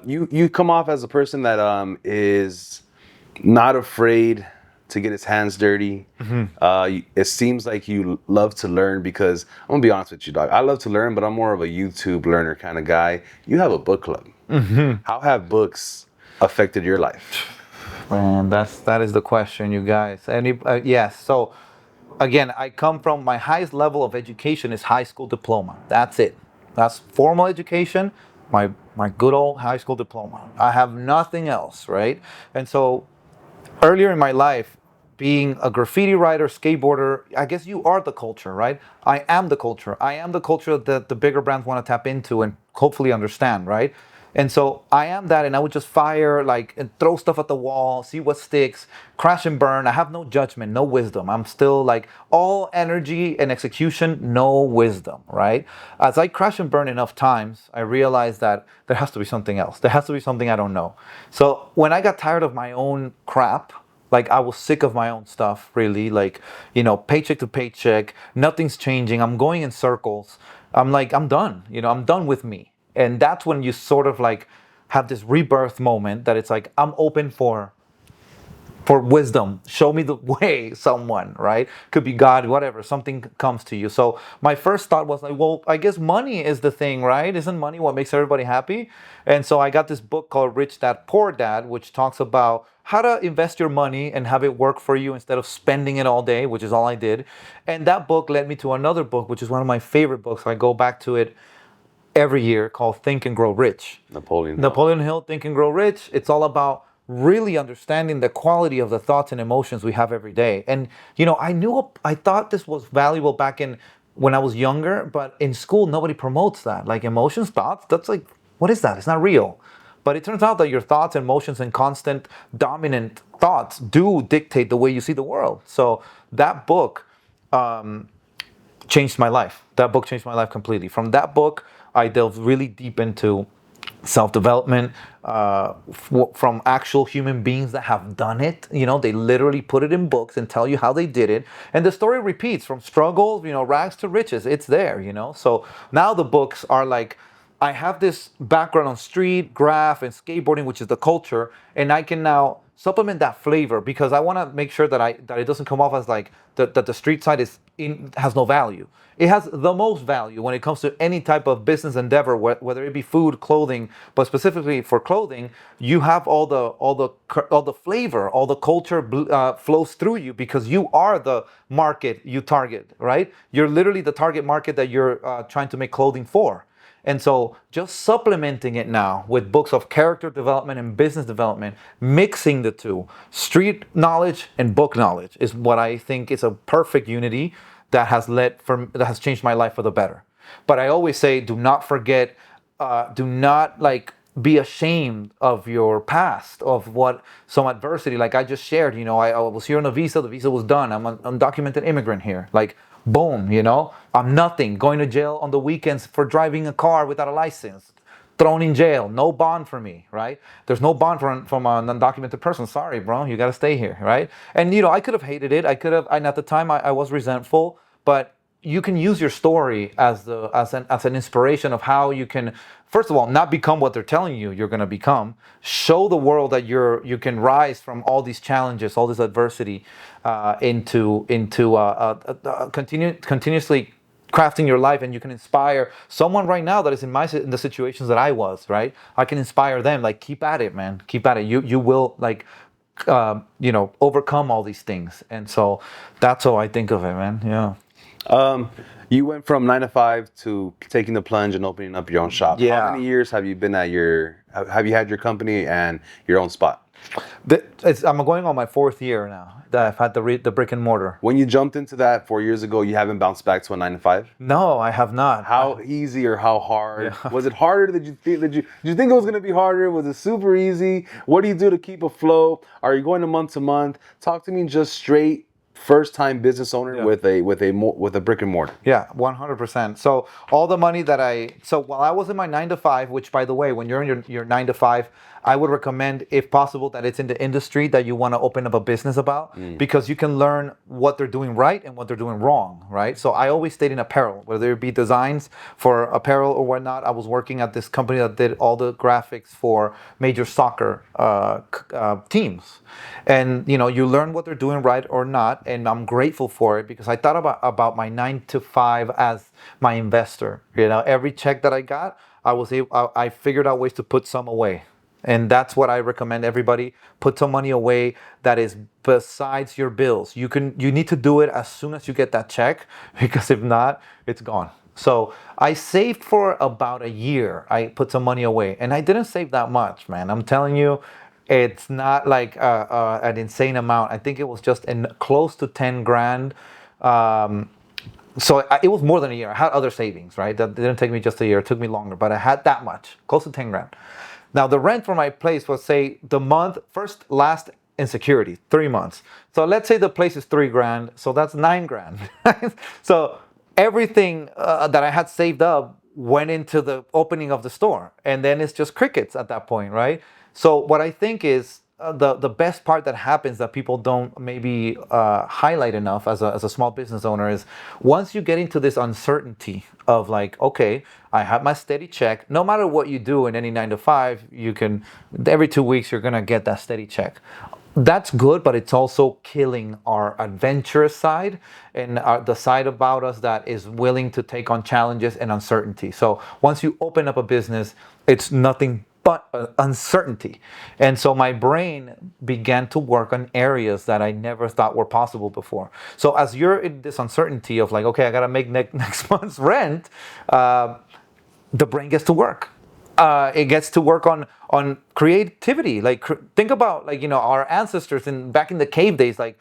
You come off as a person that is not afraid to get his hands dirty. Mm-hmm. It seems like you love to learn, because I'm going to be honest with you, dog. I love to learn, but I'm more of a YouTube learner kind of guy. You have a book club. Mm-hmm. How have books affected your life?
Man, that is the question, you guys. Yes. So, again, I come from, my highest level of education is high school diploma. That's it. That's formal education. My good old high school diploma. I have nothing else, right? And so, earlier in my life, being a graffiti writer, skateboarder, I guess you are the culture, right? I am the culture. I am the culture that the bigger brands want to tap into and hopefully understand, right? And so I am that, and I would just fire, and throw stuff at the wall, see what sticks, crash and burn. I have no judgment, no wisdom. I'm still all energy and execution, no wisdom, right? As I crash and burn enough times, I realized that there has to be something else. There has to be something I don't know. So when I got tired of my own crap, I was sick of my own stuff, really, paycheck to paycheck, nothing's changing. I'm going in circles. I'm done, I'm done with me. And that's when you sort of have this rebirth moment that it's I'm open for wisdom. Show me the way, someone, right? Could be God, whatever, something comes to you. So my first thought was well, I guess money is the thing, right? Isn't money what makes everybody happy? And so I got this book called Rich Dad, Poor Dad, which talks about how to invest your money and have it work for you instead of spending it all day, which is all I did. And that book led me to another book, which is one of my favorite books. I go back to it every year, called Think and Grow Rich. Napoleon Hill, Think and Grow Rich. It's all about really understanding the quality of the thoughts and emotions we have every day. And, I thought this was valuable back when I was younger, but in school, nobody promotes that. Emotions, thoughts, that's what is that? It's not real. But it turns out that your thoughts, emotions, and constant dominant thoughts do dictate the way you see the world. So that book changed my life. That book changed my life completely. From that book, I delved really deep into self-development from actual human beings that have done it. They literally put it in books and tell you how they did it. And the story repeats from struggle, rags to riches. It's there, So now the books are I have this background on street, graph, and skateboarding, which is the culture. And I can now supplement that flavor, because I want to make sure that it doesn't come off as like that the street side has no value. It has the most value when it comes to any type of business endeavor, whether it be food, clothing, but specifically for clothing, you have all the flavor, all the culture flows through you, because you are the market you target, right? You're literally the target market that you're trying to make clothing for. And so just supplementing it now with books of character development and business development, mixing the two, street knowledge and book knowledge, is what I think is a perfect unity that has changed my life for the better. But I always say, do not forget, do not be ashamed of your past, of what some adversity, like I just shared, I was here on a visa, the visa was done. I'm an undocumented immigrant here. Like, boom, I'm nothing. Going to jail on the weekends for driving a car without a license. Thrown in jail. No bond for me, right? There's no bond from an undocumented person. Sorry, bro. You got to stay here, right? And, I could have hated it. And at the time I was resentful, but you can use your story as an inspiration of how you can, first of all, not become what they're telling you you're going to become. Show the world that you can rise from all these challenges, all this adversity, into continuously crafting your life, and you can inspire someone right now that is in the situations that I was, right? I can inspire them, like, keep at it, man. Keep at it. You will overcome all these things. And so that's how I think of it, man. Yeah.
You went from 9 to 5 to taking the plunge and opening up your own shop.
Yeah.
How many years have you been have you had your company and your own spot?
I'm going on my 4th year now that I've had the brick and mortar.
When you jumped into that 4 years ago, you haven't bounced back to a 9 to 5?
No, I have not.
How easy or how hard? Yeah. Was it harder? Did you think it was going to be harder? Was it super easy? What do you do to keep afloat? Are you going to month? Talk to me just straight first-time business owner. Yeah. with a brick and mortar.
Yeah, 100%. So all the money so while I was in my 9 to 5, which, by the way, when you're in your 9 to 5, I would recommend, if possible, that it's in the industry that you want to open up a business about, because you can learn what they're doing right and what they're doing wrong, right? So I always stayed in apparel, whether it be designs for apparel or whatnot. I was working at this company that did all the graphics for major soccer teams. And, you learn what they're doing right or not, and I'm grateful for it, because I thought about my 9 to 5 as my investor. Every check that I got, I figured out ways to put some away. And that's what I recommend everybody. Put some money away that is besides your bills. You need to do it as soon as you get that check, because if not, it's gone. So I saved for about a year. I put some money away, and I didn't save that much, man. I'm telling you, it's not like an insane amount. I think it was just close to 10 grand. So it was more than a year. I had other savings, right? That didn't take me just a year. It took me longer, but I had that much, close to 10 grand. Now, the rent for my place was, say, the month, first, last, and security, 3 months. So let's say the place is 3 grand, so that's 9 grand. So everything that I had saved up went into the opening of the store, and then it's just crickets at that point, right? So what I think is the best part that happens that people don't maybe highlight enough as a small business owner is, once you get into this uncertainty of like, okay, I have my steady check. No matter what you do in any 9 to 5, you can, every 2 weeks, you're going to get that steady check. That's good, but it's also killing our adventurous side and the side about us that is willing to take on challenges and uncertainty. So once you open up a business, it's nothing but uncertainty. And so my brain began to work on areas that I never thought were possible before. So as you're in this uncertainty of like, okay, I got to make next month's rent, the brain gets to work. It gets to work on creativity. Like think about our ancestors back in the cave days. Like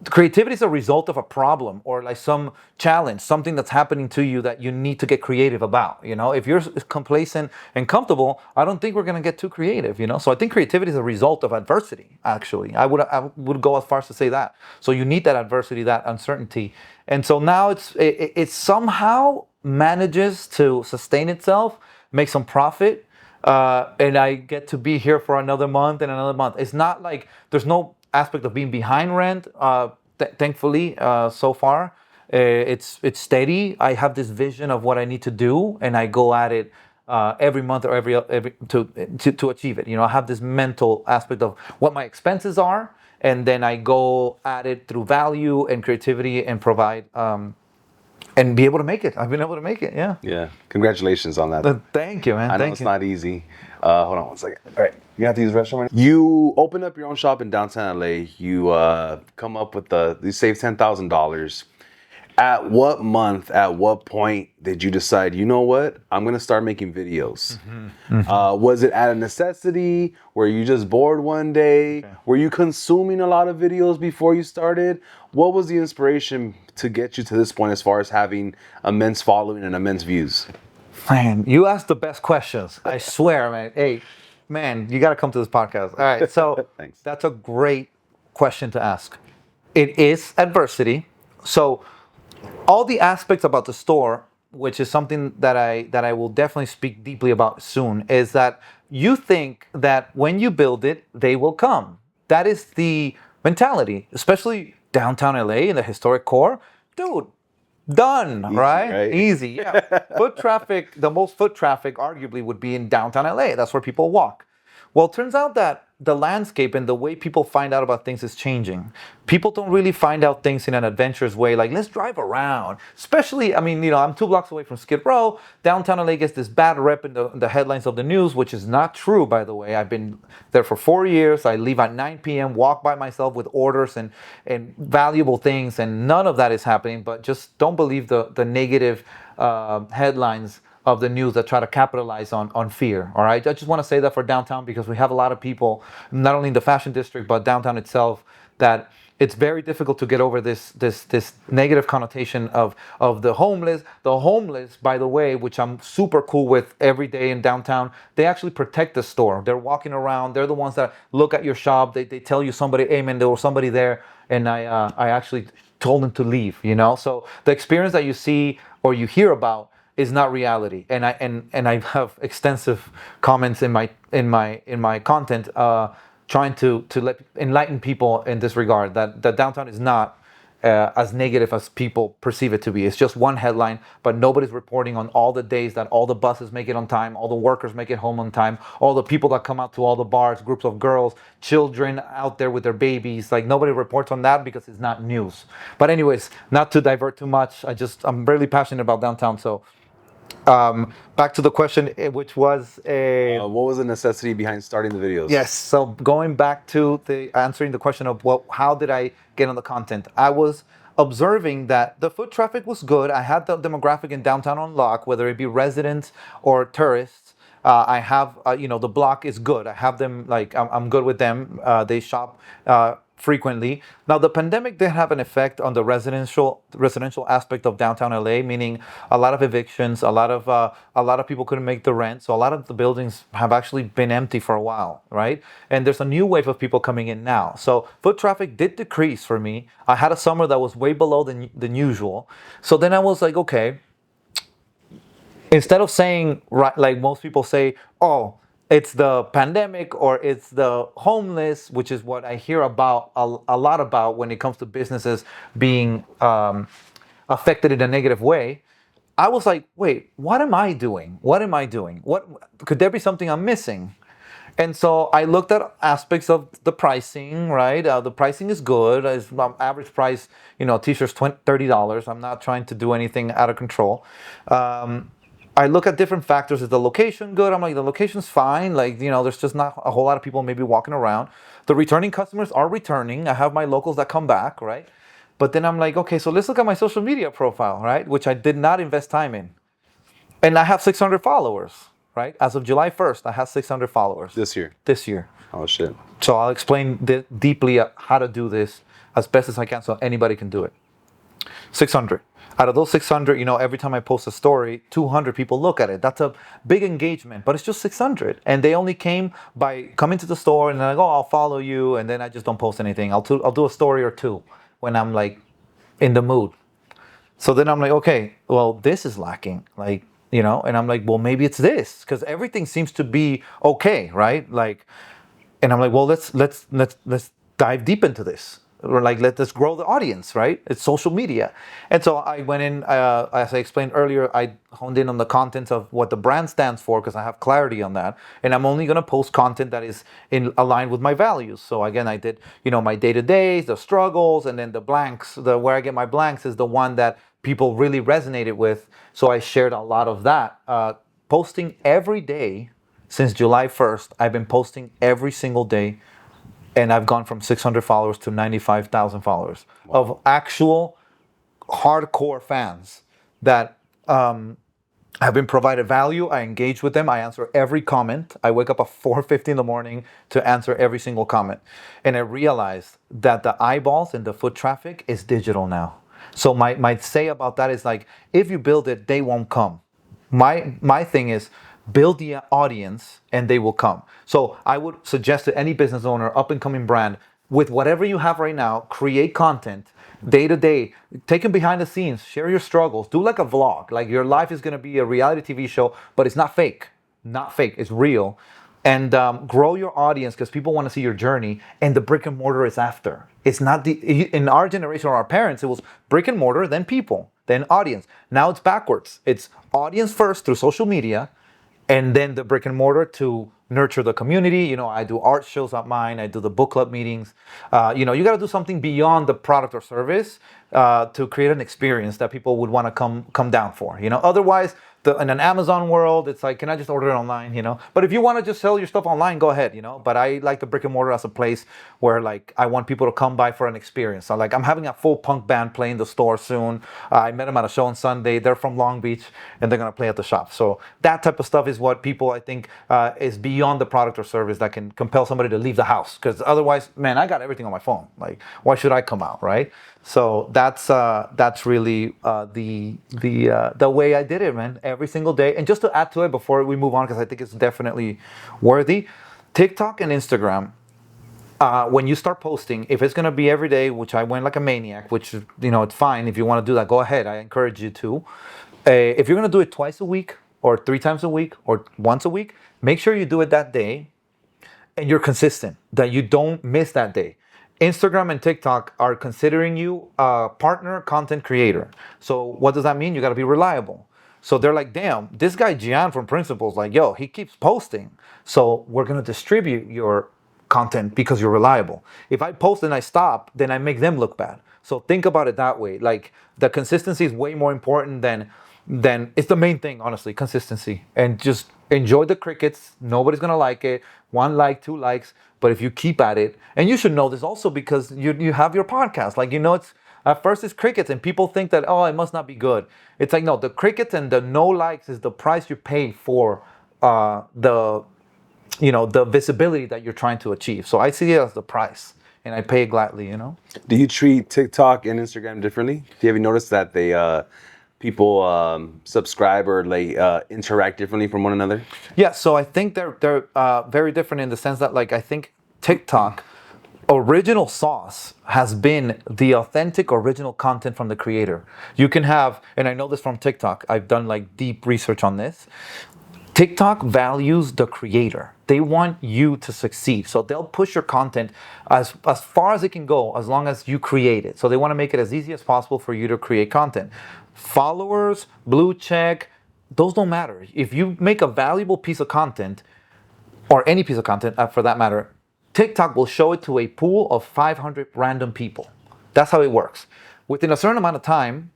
creativity is a result of a problem or like some challenge, something that's happening to you that you need to get creative about. If you're complacent and comfortable, I don't think we're gonna get too creative. So I think creativity is a result of adversity. Actually, I would go as far as to say that. So you need that adversity, that uncertainty, and so now it somehow manages to sustain itself, make some profit, and I get to be here for another month and another month. It's not like there's no aspect of being behind rent. Thankfully, so far, it's steady. I have this vision of what I need to do, and I go at it every month or every to achieve it. I have this mental aspect of what my expenses are, and then I go at it through value and creativity and provide and be able to make it. I've been able to make it. Yeah.
Yeah. Congratulations on that.
Thank you, man.
I know
Thank
it's
you.
not easy. Hold on one second. All right. You have to use the restroom. You open up your own shop in downtown LA. You come up with you save $10,000. At what month, at what point did you decide, you know what, I'm going to start making videos? Was it out of necessity? Were you just bored one day? Okay. Were you consuming a lot of videos before you started? What was the inspiration to get you to this point as far as having immense following and immense views?
Man, you asked the best questions. I swear, man. Hey, man, you got to come to this podcast. All right, so
Thanks.
That's a great question to ask. It is adversity. So all the aspects about the store, which is something that I will definitely speak deeply about soon, is that you think that when you build it, they will come. That is the mentality, especially downtown LA in the historic core. Dude, done,
Easy,
right? Easy, yeah. Foot traffic, the most foot traffic arguably would be in downtown LA. That's where people walk. Well, it turns out that the landscape and the way people find out about things is changing. People don't really find out things in an adventurous way, like let's drive around. Especially, I'm 2 blocks away from Skid Row. Downtown LA gets this bad rep in the headlines of the news, which is not true, by the way. I've been there for 4 years. I leave at 9 p.m., walk by myself with orders and valuable things, and none of that is happening. But just don't believe the negative headlines of the news that try to capitalize on fear. All right, I just want to say that for downtown, because we have a lot of people, not only in the fashion district but downtown itself, that it's very difficult to get over this negative connotation of the homeless. The homeless, by the way, which I'm super cool with every day in downtown, they actually protect the store. They're walking around. They're the ones that look at your shop. They tell you somebody, hey man, there was somebody there, and I actually told them to leave. So the experience that you see or you hear about is not reality, and I have extensive comments in my content trying to enlighten people in this regard, that downtown is not as negative as people perceive it to be. It's just one headline, but nobody's reporting on all the days that all the buses make it on time, all the workers make it home on time, all the people that come out to all the bars, groups of girls, children out there with their babies. Like, nobody reports on that because it's not news. But anyways, not to divert too much, I'm really passionate about downtown. So back to the question, which was
what was the necessity behind starting the videos?
Yes. So going back to answering the question of how did I get on the content? I was observing that the foot traffic was good. I had the demographic in downtown on lock, whether it be residents or tourists. I have, the block is good. I have them, I'm good with them. They shop frequently. Now, the pandemic did have an effect on the residential aspect of downtown LA, meaning a lot of evictions, a lot of people couldn't make the rent. So a lot of the buildings have actually been empty for a while, right? And there's a new wave of people coming in now. So foot traffic did decrease for me. I had a summer that was way below than usual. So then I was like, okay, instead of saying, right, like most people say, oh, it's the pandemic or it's the homeless, which is what I hear about a lot about when it comes to businesses being affected in a negative way. I was like, wait, what am I doing? What could there be something I'm missing? And so I looked at aspects of the pricing, right? The pricing is good. It's average price, t-shirts $30. I'm not trying to do anything out of control. I look at different factors. Is the location good? I'm like, the location's fine. There's just not a whole lot of people maybe walking around. The returning customers are returning. I have my locals that come back, right? But then I'm like, okay, so let's look at my social media profile, right? Which I did not invest time in. And I have 600 followers, right? As of July 1st, I have 600 followers.
This year?
This year.
Oh, shit.
So I'll explain deeply how to do this as best as I can so anybody can do it. 600. Out of those 600, every time I post a story, 200 people look at it. That's a big engagement, but it's just 600. And they only came by coming to the store and they're like, oh, I'll follow you. And then I just don't post anything. I'll do a story or two when I'm in the mood. So then I'm like, okay, well, this is lacking. And I'm like, well, maybe it's this, because everything seems to be okay, right? And I'm like, well, let's dive deep into this. Or like, let us grow the audience, right? It's social media. And so I went in, as I explained earlier, I honed in on the content of what the brand stands for because I have clarity on that. And I'm only going to post content that is in aligned with my values. So again, I did, my day-to-days, the struggles, and then the blanks. The where I get my blanks is the one that people really resonated with. So I shared a lot of that. Posting every day since July 1st. I've been posting every single day. And I've gone from 600 followers to 95,000 followers of actual hardcore fans that have been provided value. I engage with them. I answer every comment. I wake up at 4:50 in the morning to answer every single comment. And I realized that the eyeballs and the foot traffic is digital now. So my say about that is like, if you build it, they won't come. My thing is, build the audience and they will come. So I would suggest to any business owner, up and coming brand, with whatever you have right now, create content day to day, take them behind the scenes, share your struggles, do like a vlog. Like your life is going to be a reality TV show, but it's not fake. Not fake, it's real. And grow your audience because people want to see your journey, and the brick and mortar is after. It's not in our generation or our parents, it was brick and mortar, then people, then audience. Now it's backwards. It's audience first through social media, and then the brick and mortar to nurture the community. I do art shows at mine. I do the book club meetings. You got to do something beyond the product or service to create an experience that people would want to come down for. Otherwise, in an Amazon world, it's like, can I just order it online? But if you want to just sell your stuff online, go ahead. But I like the brick and mortar as a place where like I want people to come by for an experience. So like I'm having a full punk band play in the store soon. I met them at a show on Sunday. They're from Long Beach and they're gonna play at the shop. So that type of stuff is what people I think is beyond the product or service that can compel somebody to leave the house. Because otherwise, man, I got everything on my phone. Like, why should I come out, right? So that's really the way I did it, man. Every single day. And just to add to it before we move on, because I think it's definitely worthy, TikTok and Instagram. When you start posting, if it's gonna be every day, which I went like a maniac, which it's fine. If you want to do that, go ahead. I encourage you to. If you're gonna do it twice a week, or 3 times a week, or once a week, make sure you do it that day, and you're consistent. That you don't miss that day. Instagram and TikTok are considering you a partner content creator. So what does that mean? You got to be reliable. So they're like, damn, this guy Gian from Principles, like, yo, he keeps posting. So we're going to distribute your content because you're reliable. If I post and I stop, then I make them look bad. So think about it that way. Like the consistency is way more important than it's the main thing, honestly, consistency. And just enjoy the crickets. Nobody's going to like it. 1 like, 2 likes. But if you keep at it, and you should know this also because you have your podcast. Like, it's at first it's crickets and people think that, oh, it must not be good. It's like, no, the crickets and the no likes is the price you pay for the visibility that you're trying to achieve. So I see it as the price and I pay it gladly,
Do you treat TikTok and Instagram differently? Do you ever notice that people subscribe or interact differently from one another?
Yeah, so I think they're very different in the sense that like I think TikTok original sauce has been the authentic original content from the creator. You can have, and I know this from TikTok, I've done like deep research on this. TikTok values the creator. They want you to succeed. So they'll push your content as far as it can go as long as you create it. So they want to make it as easy as possible for you to create content. Followers, blue check, those don't matter. If you make a valuable piece of content, or any piece of content for that matter, TikTok will show it to a pool of 500 random people. That's how it works. Within a certain amount of time,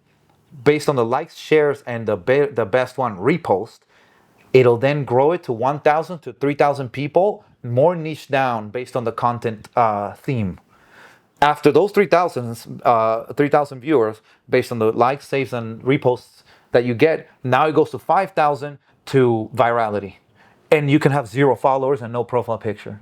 based on the likes, shares, and the best one, repost, it'll then grow it to 1,000 to 3,000 people, more niche down based on the content theme. After those 3,000 viewers, based on the likes, saves, and reposts that you get, now it goes to 5,000 to virality. And you can have 0 followers and no profile picture.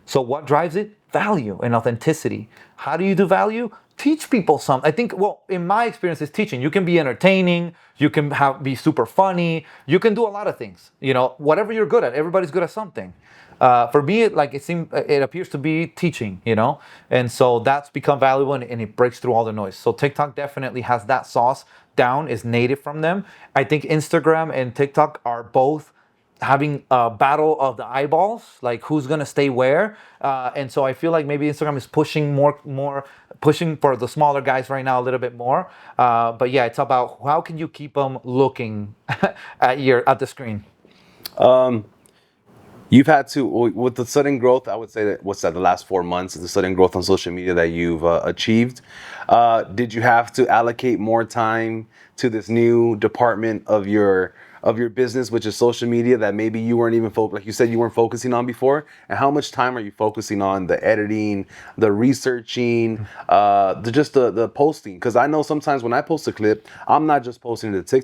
So what drives it? Value and authenticity. How do you do value? Teach people something. I think, well, in my experience, it's teaching. You can be entertaining. You can be super funny. You can do a lot of things. Whatever you're good at. Everybody's good at something. For me, it appears to be teaching. And so that's become valuable and it breaks through all the noise. So TikTok definitely has that sauce down. Is native from them. I think Instagram and TikTok are both having a battle of the eyeballs, like who's gonna stay where. And so I feel like maybe Instagram is pushing more pushing for the smaller guys right now a little bit more. But yeah, it's about how can you keep them looking at the screen.
You've had to, with the sudden growth, I would say that, what's that, the last 4 months, the sudden growth on social media that you've achieved. Did you have to allocate more time to this new department of your business, which is social media, that maybe you weren't even like you said, you weren't focusing on before? And how much time are you focusing on the editing, the researching, the posting? Because I know sometimes when I post a clip, I'm not just posting it to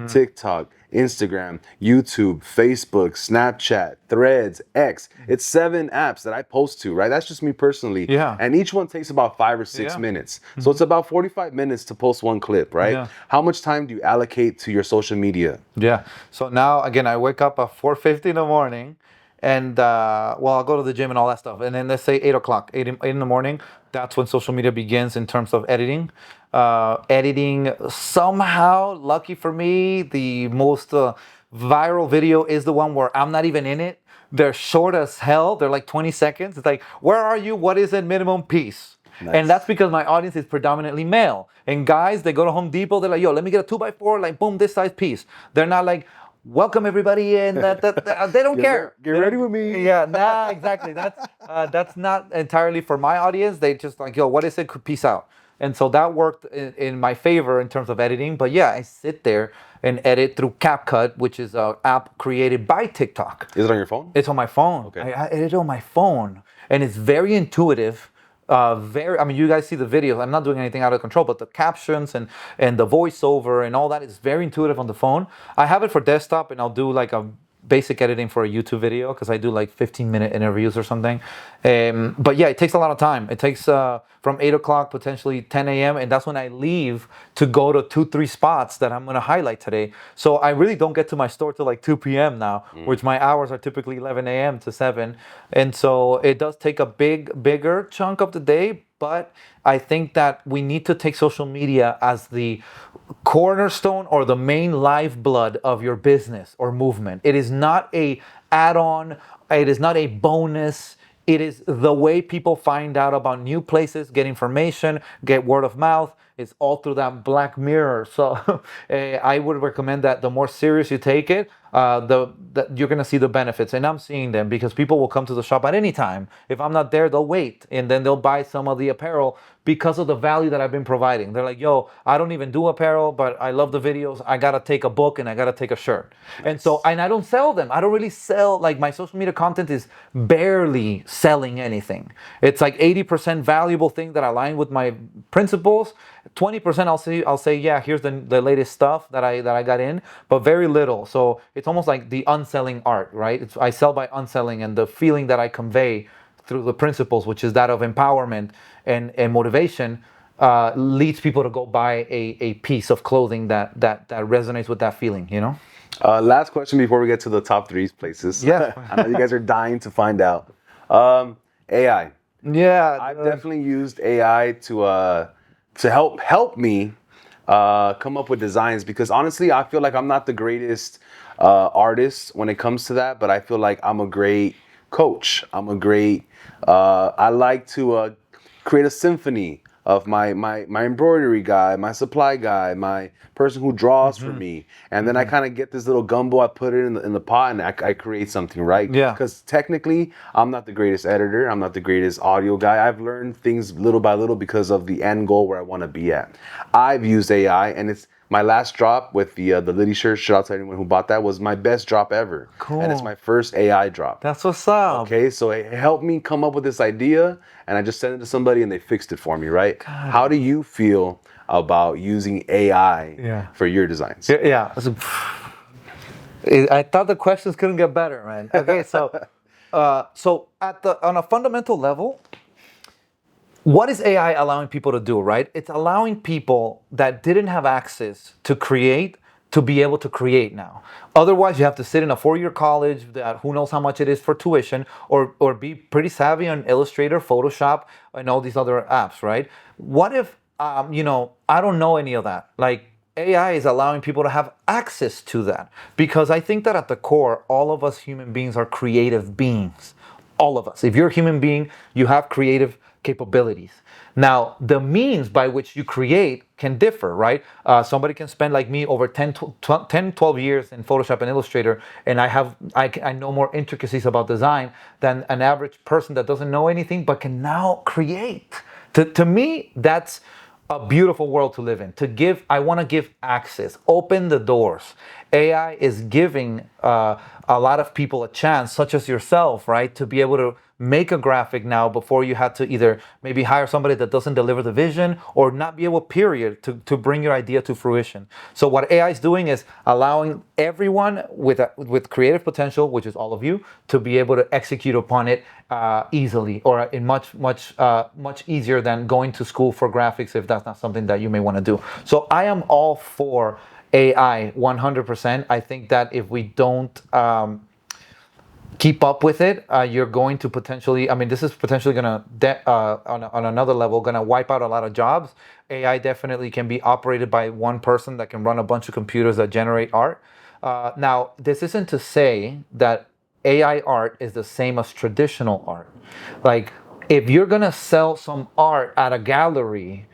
TikTok, Instagram, YouTube, Facebook, Snapchat, Threads, X. It's 7 apps that I post to, right? That's just me personally.
Yeah.
And each one takes about 5 or 6 minutes. So it's about 45 minutes to post one clip, right?
Yeah.
How much time do you allocate to your social media?
Yeah. So now again, I wake up at 4:50 in the morning, and I'll go to the gym and all that stuff. And then let's say 8 o'clock, 8 in the morning. That's when social media begins in terms of editing. Editing somehow, lucky for me, the most viral video is the one where I'm not even in it. They're short as hell. They're like 20 seconds. It's like, where are you? What is it? Minimum piece.
Nice.
And that's because my audience is predominantly male. And guys, they go to Home Depot, they're like, yo, let me get a 2x4, like, boom, this size piece. They're not like, welcome everybody, and they don't care.
Get ready with me.
Yeah, nah, exactly. That's not entirely for my audience. They just like, yo, what is it? Peace out. And so that worked in my favor in terms of editing. But yeah, I sit there and edit through CapCut, which is an app created by TikTok.
Is it on your phone?
It's on my phone.
Okay.
I edit on my phone, and it's very intuitive. I mean, you guys see the videos. I'm not doing anything out of control, but the captions and the voiceover and all that is very intuitive on the phone. I have it for desktop, and I'll do like a basic editing for a YouTube video because I do like 15-minute interviews or something. But yeah, it takes a lot of time. It takes from 8 o'clock, potentially 10 a.m. And that's when I leave to go to 2-3 spots that I'm going to highlight today. So I really don't get to my store till like 2 p.m. now, which my hours are typically 11 a.m. to 7. And so it does take a bigger chunk of the day. But I think that we need to take social media as the cornerstone or the main lifeblood of your business or movement. It is not a add-on. It is not a bonus. It is the way people find out about new places, get information, get word of mouth. It's all through that black mirror. So I would recommend that the more serious you take it, you're going to see the benefits. And I'm seeing them because people will come to the shop at any time. If I'm not there, they'll wait. And then they'll buy some of the apparel because of the value that I've been providing. They're like, yo, I don't even do apparel, but I love the videos. I got to take a book and I got to take a shirt. Nice. And I don't sell them. I don't really sell, like my social media content is barely selling anything. It's like 80% valuable thing that align with my principles. 20% I'll say, yeah, here's the latest stuff that I got in, but very little. So it's almost like the unselling art, right? I sell by unselling, and the feeling that I convey through the principles, which is that of empowerment and motivation, leads people to go buy a piece of clothing that resonates with that feeling, you know?
Last question before we get to the top 3 places.
Yeah.
I know you guys are dying to find out. AI.
Yeah.
I've definitely used AI to help me come up with designs, because honestly, I feel like I'm not the greatest artist when it comes to that, but I feel like I'm a great coach. I like to create a symphony of my embroidery guy, my supply guy, my person who draws for me, and then I kind of get this little gumbo. I put it in the pot, and I create something, right?
Yeah.
Because technically, I'm not the greatest editor. I'm not the greatest audio guy. I've learned things little by little because of the end goal where I want to be at. I've used AI, and it's my last drop with the Liddy shirt. Shout out to anyone who bought that. Was my best drop ever.
Cool.
And it's my first AI drop.
That's what's up.
Okay, so it helped me come up with this idea, and I just sent it to somebody, and they fixed it for me, right? God. How do you feel about using AI for your designs?
Yeah. I thought the questions couldn't get better, man. Okay, so on a fundamental level, what is AI allowing people to do, right? It's allowing people that didn't have access to create to be able to create now. Otherwise, you have to sit in a 4-year college that who knows how much it is for tuition, or be pretty savvy on Illustrator, Photoshop, and all these other apps, right? What if, I don't know any of that? Like, AI is allowing people to have access to that. Because I think that at the core, all of us human beings are creative beings. All of us. If you're a human being, you have creative capabilities. Now, the means by which you create can differ, right? Somebody can spend like me over 12 years in Photoshop and Illustrator, and I know more intricacies about design than an average person that doesn't know anything but can now create. To me, that's a beautiful world to live in. I want to give access, open the doors. AI is giving a lot of people a chance, such as yourself, right, to be able to make a graphic now before you had to either maybe hire somebody that doesn't deliver the vision or not be able, period, to bring your idea to fruition. So what AI is doing is allowing everyone with creative potential, which is all of you, to be able to execute upon it easily, or in much easier than going to school for graphics if that's not something that you may want to do. So I am all for AI 100%. I think that if we don't keep up with it, you're going to potentially, I mean, this is potentially going to, on another level, going to wipe out a lot of jobs. AI definitely can be operated by one person that can run a bunch of computers that generate art. Now, this isn't to say that AI art is the same as traditional art. Like, if you're going to sell some art at a gallery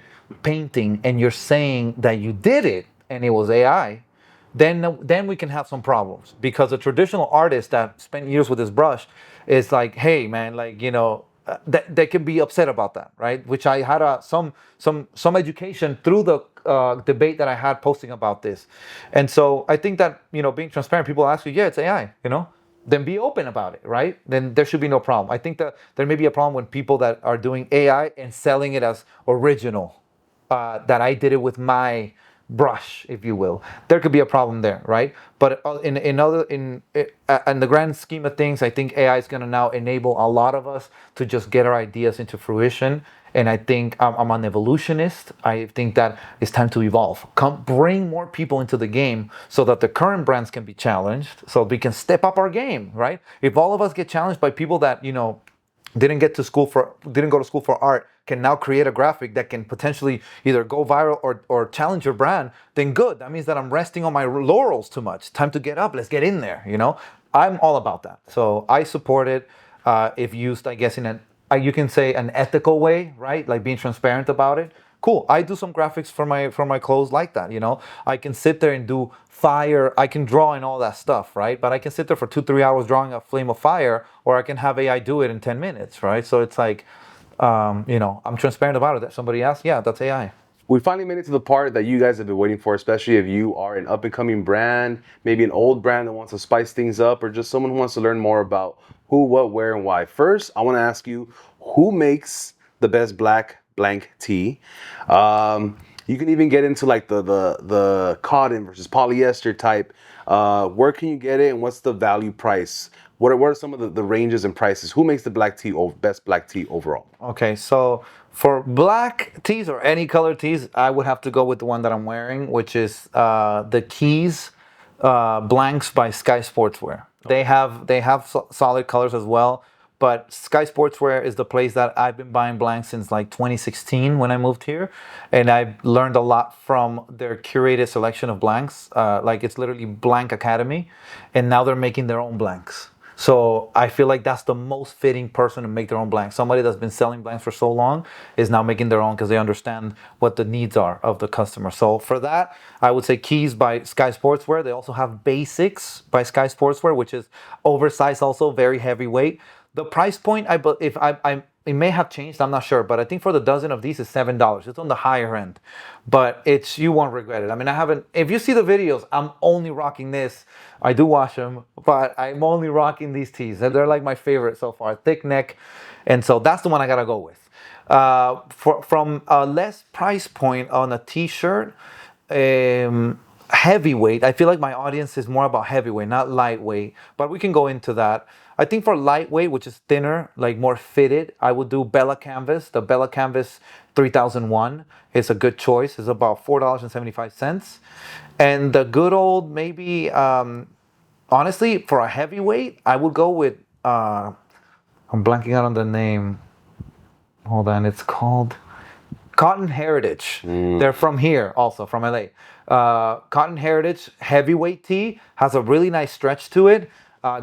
painting and you're saying that you did it and it was AI, then we can have some problems, because a traditional artist that spent years with his brush is like, hey man, like, you know, they can be upset about that, right? Which I had some education through the debate that I had posting about this. And so I think that, you know, being transparent, people ask you, yeah, it's AI, you know, then be open about it, right? Then there should be no problem. I think that there may be a problem when people that are doing AI and selling it as original, that I did it with my brush, if you will. There could be a problem there, right? But in the grand scheme of things, I think AI is going to now enable a lot of us to just get our ideas into fruition. And I think I'm an evolutionist. I think that it's time to evolve. Bring more people into the game so that the current brands can be challenged, so we can step up our game, right? If all of us get challenged by people that, you know, didn't go to school for art, can now create a graphic that can potentially either go viral or challenge your brand, then good. That means that I'm resting on my laurels too much. Time to get up. Let's get in there. You know, I'm all about that. So I support it if used, I guess, in you can say an ethical way, right? Like being transparent about it. Cool. I do some graphics for my clothes like that. You know, I can sit there and do fire. I can draw and all that stuff, right? But I can sit there for 2-3 hours drawing a flame of fire, or I can have AI do it in 10 minutes, right? So it's like, you know, I'm transparent about it. That somebody asks, yeah, that's AI.
We finally made it to the part that you guys have been waiting for, especially if you are an up-and-coming brand, maybe an old brand that wants to spice things up, or just someone who wants to learn more about who, what, where, and why. First, I want to ask you, who makes the best black blank tee? You can even get into like the cotton versus polyester type. Where can you get it, and what's the value price? What are some of the ranges and prices? Who makes the best black tee overall?
Okay, so for black tees or any color tees, I would have to go with the one that I'm wearing, which is the Keys blanks by Sky Sportswear. They have solid colors as well, but Sky Sportswear is the place that I've been buying blanks since like 2016 when I moved here, and I've learned a lot from their curated selection of blanks. Like it's literally Blank Academy, and now they're making their own blanks. So I feel like that's the most fitting person to make their own blanks. Somebody that's been selling blanks for so long is now making their own because they understand what the needs are of the customer. So for that, I would say Keys by Sky Sportswear. They also have Basics by Sky Sportswear, which is oversized, also very heavyweight. The price point, it may have changed, I'm not sure, but I think for the dozen of these is $7. It's on the higher end, but you won't regret it. I mean, if you see the videos, I'm only rocking this. I do wash them, but I'm only rocking these tees. They're like my favorite so far, thick neck. And so that's the one I gotta go with. From a less price point on a t-shirt, heavyweight, I feel like my audience is more about heavyweight, not lightweight, but we can go into that. I think for lightweight, which is thinner, like more fitted, I would do Bella Canvas. The Bella Canvas 3001 is a good choice. It's about $4.75. And the good old, maybe, honestly, for a heavyweight, I would go with, I'm blanking out on the name. Hold on, it's called, Cotton Heritage. They're from here, also from LA. Cotton Heritage heavyweight tee has a really nice stretch to it,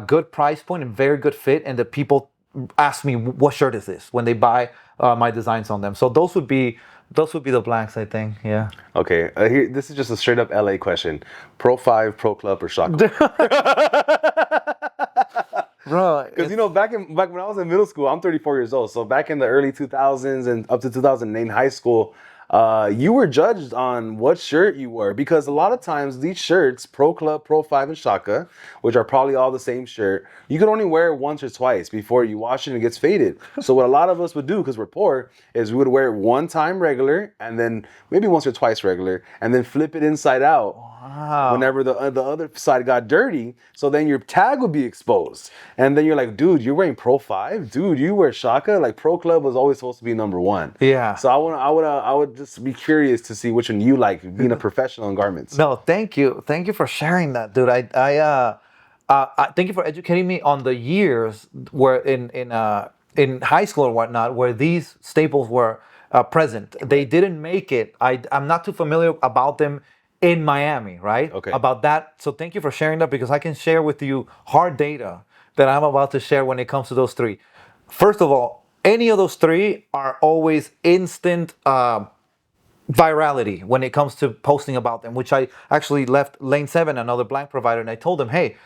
good price point and very good fit. And the people ask me, "What shirt is this?" when they buy my designs on them. So those would be the blanks, I think. Yeah.
Okay, here, this is just a straight up LA question: Pro 5, Pro Club, or Shaka?
Bro,
Because back when I was in middle school, I'm 34 years old. So back in the early 2000s and up to 2008 in high school, you were judged on what shirt you wore, because a lot of times these shirts, Pro Club, Pro 5, and Shaka, which are probably all the same shirt, you could only wear it once or twice before you wash it and it gets faded. So what a lot of us would do, because we're poor, is we would wear it one time regular and then maybe once or twice regular and then flip it inside out.
Wow.
Whenever the other side got dirty, so then your tag would be exposed, and then you're like, dude, you're wearing Pro 5, dude, you wear Shaka. Like, Pro Club was always supposed to be number one.
Yeah.
So I would just be curious to see which one you like, being a professional in garments.
No, thank you for sharing that, dude. I thank you for educating me on the years where in high school or whatnot where these staples were present. They didn't make it. I'm not too familiar about them in Miami, right?
Okay.
About that. So thank you for sharing that, because I can share with you hard data that I'm about to share when it comes to those three. First of all, any of those three are always instant virality when it comes to posting about them, which I actually left Lane 7, another blank provider, and I told them, hey,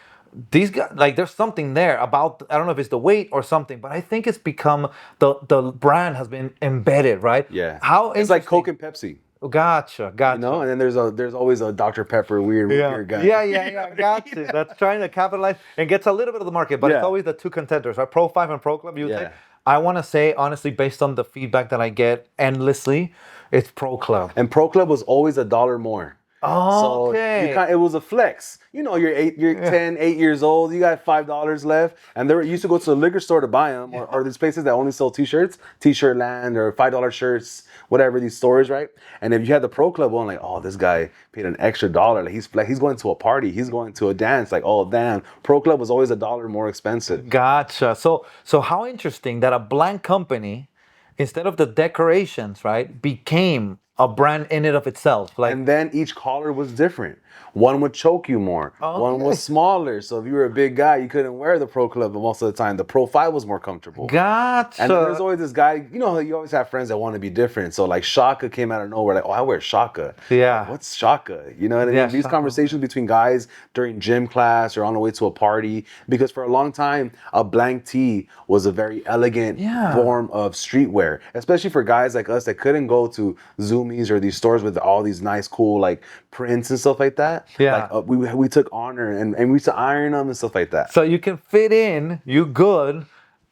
these guys, like, there's something there about, I don't know if it's the weight or something, but I think it's become the brand has been embedded, right?
Yeah.
How
it's like Coke and Pepsi.
Gotcha.
And then there's always a Dr. Pepper weird guy.
Yeah. Gotcha. That's trying to capitalize and gets a little bit of the market, but it's always the two contenders, right? Pro 5 and Pro Club. You would say. I want to say, honestly, based on the feedback that I get endlessly, it's Pro Club.
And Pro Club was always $1 more.
Oh, okay.
So it was a flex. You're 10, 8 years old. You got $5 left, and you used to go to the liquor store to buy them, or these places that only sell T-shirts, T-shirt Land, or $5 shirts, whatever these stores, right? And if you had the Pro Club on, like, oh, this guy paid an extra $1. Like he's going to a party, he's going to a dance. Like, oh damn, Pro Club was always $1 more expensive.
Gotcha. So how interesting that a blank company, instead of the decorations, right, became a brand in and of itself.
And then each collar was different. One would choke you more. Okay. One was smaller. So if you were a big guy, you couldn't wear the Pro Club, but most of the time the Pro 5 was more comfortable.
Gotcha.
And there's always this guy, you always have friends that want to be different. So like Shaka came out of nowhere, like, oh, I wear Shaka.
Yeah.
Like, what's Shaka? You know what I mean? Yeah, these conversations between guys during gym class or on the way to a party, because for a long time, a blank tee was a very elegant form of streetwear, especially for guys like us that couldn't go to Zoomies or these stores with all these nice, cool, like, prints and stuff like that.
Yeah.
Like, we took honor and we used to iron them and stuff like that.
So you can fit in, you good,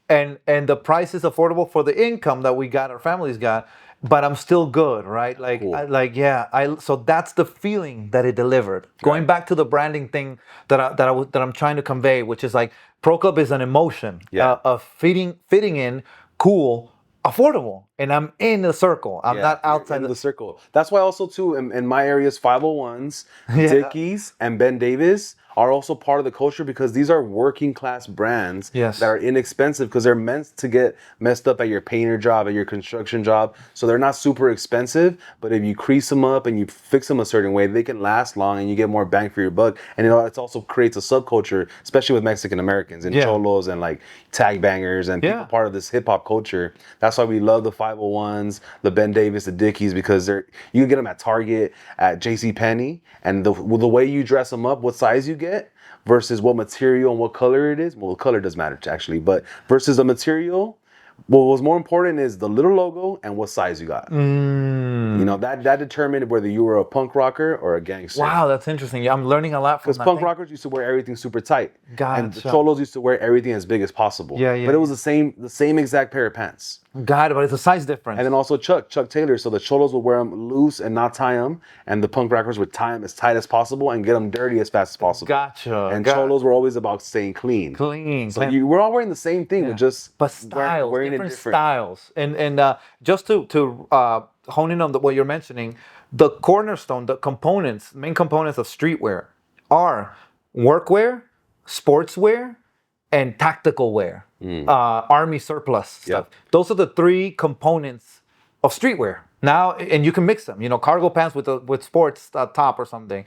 and the price is affordable for the income that we got, our families got, but I'm still good, right? Like, cool. So that's the feeling that it delivered. Right. Going back to the branding thing that I'm trying to convey, which is like, Pro Club is an emotion of fitting in, cool, affordable, and I'm in the circle. I'm not outside
the circle. That's why also too in my areas, 501s, Dickies, and Ben Davis are also part of the culture, because these are working class brands that are inexpensive, because they're meant to get messed up at your painter job, at your construction job. So they're not super expensive, but if you crease them up and you fix them a certain way, they can last long and you get more bang for your buck. And it also creates a subculture, especially with Mexican Americans and cholos and like tag bangers and people part of this hip hop culture. That's why we love the 501s, the Ben Davis, the Dickies, because you can get them at Target, at JCPenney, and the way you dress them up, what size you get, versus what material and what color it is. Well, color does matter actually, but versus the material, what was more important is the little logo and what size you got. That determined whether you were a punk rocker or a gangster.
Wow, that's interesting. Yeah, I'm learning a lot from that.
Because punk rockers used to wear everything super tight.
Gotcha.
And the cholos used to wear everything as big as possible.
Yeah.
But it was the same exact pair of pants.
Got it, but it's a size difference.
And then also Chuck Taylor. So the cholos would wear them loose and not tie them, and the punk rockers would tie them as tight as possible and get them dirty as fast as possible.
Gotcha.
And cholos were always about staying clean. So we're all wearing the same thing, but
styles,
wearing
different
it different.
Styles. And just to hone in on what you're mentioning, the cornerstone, the main components of streetwear are workwear, sportswear, and tactical wear. Army surplus stuff. Those are the three components of streetwear. Now, and you can mix them. Cargo pants with sports top or something.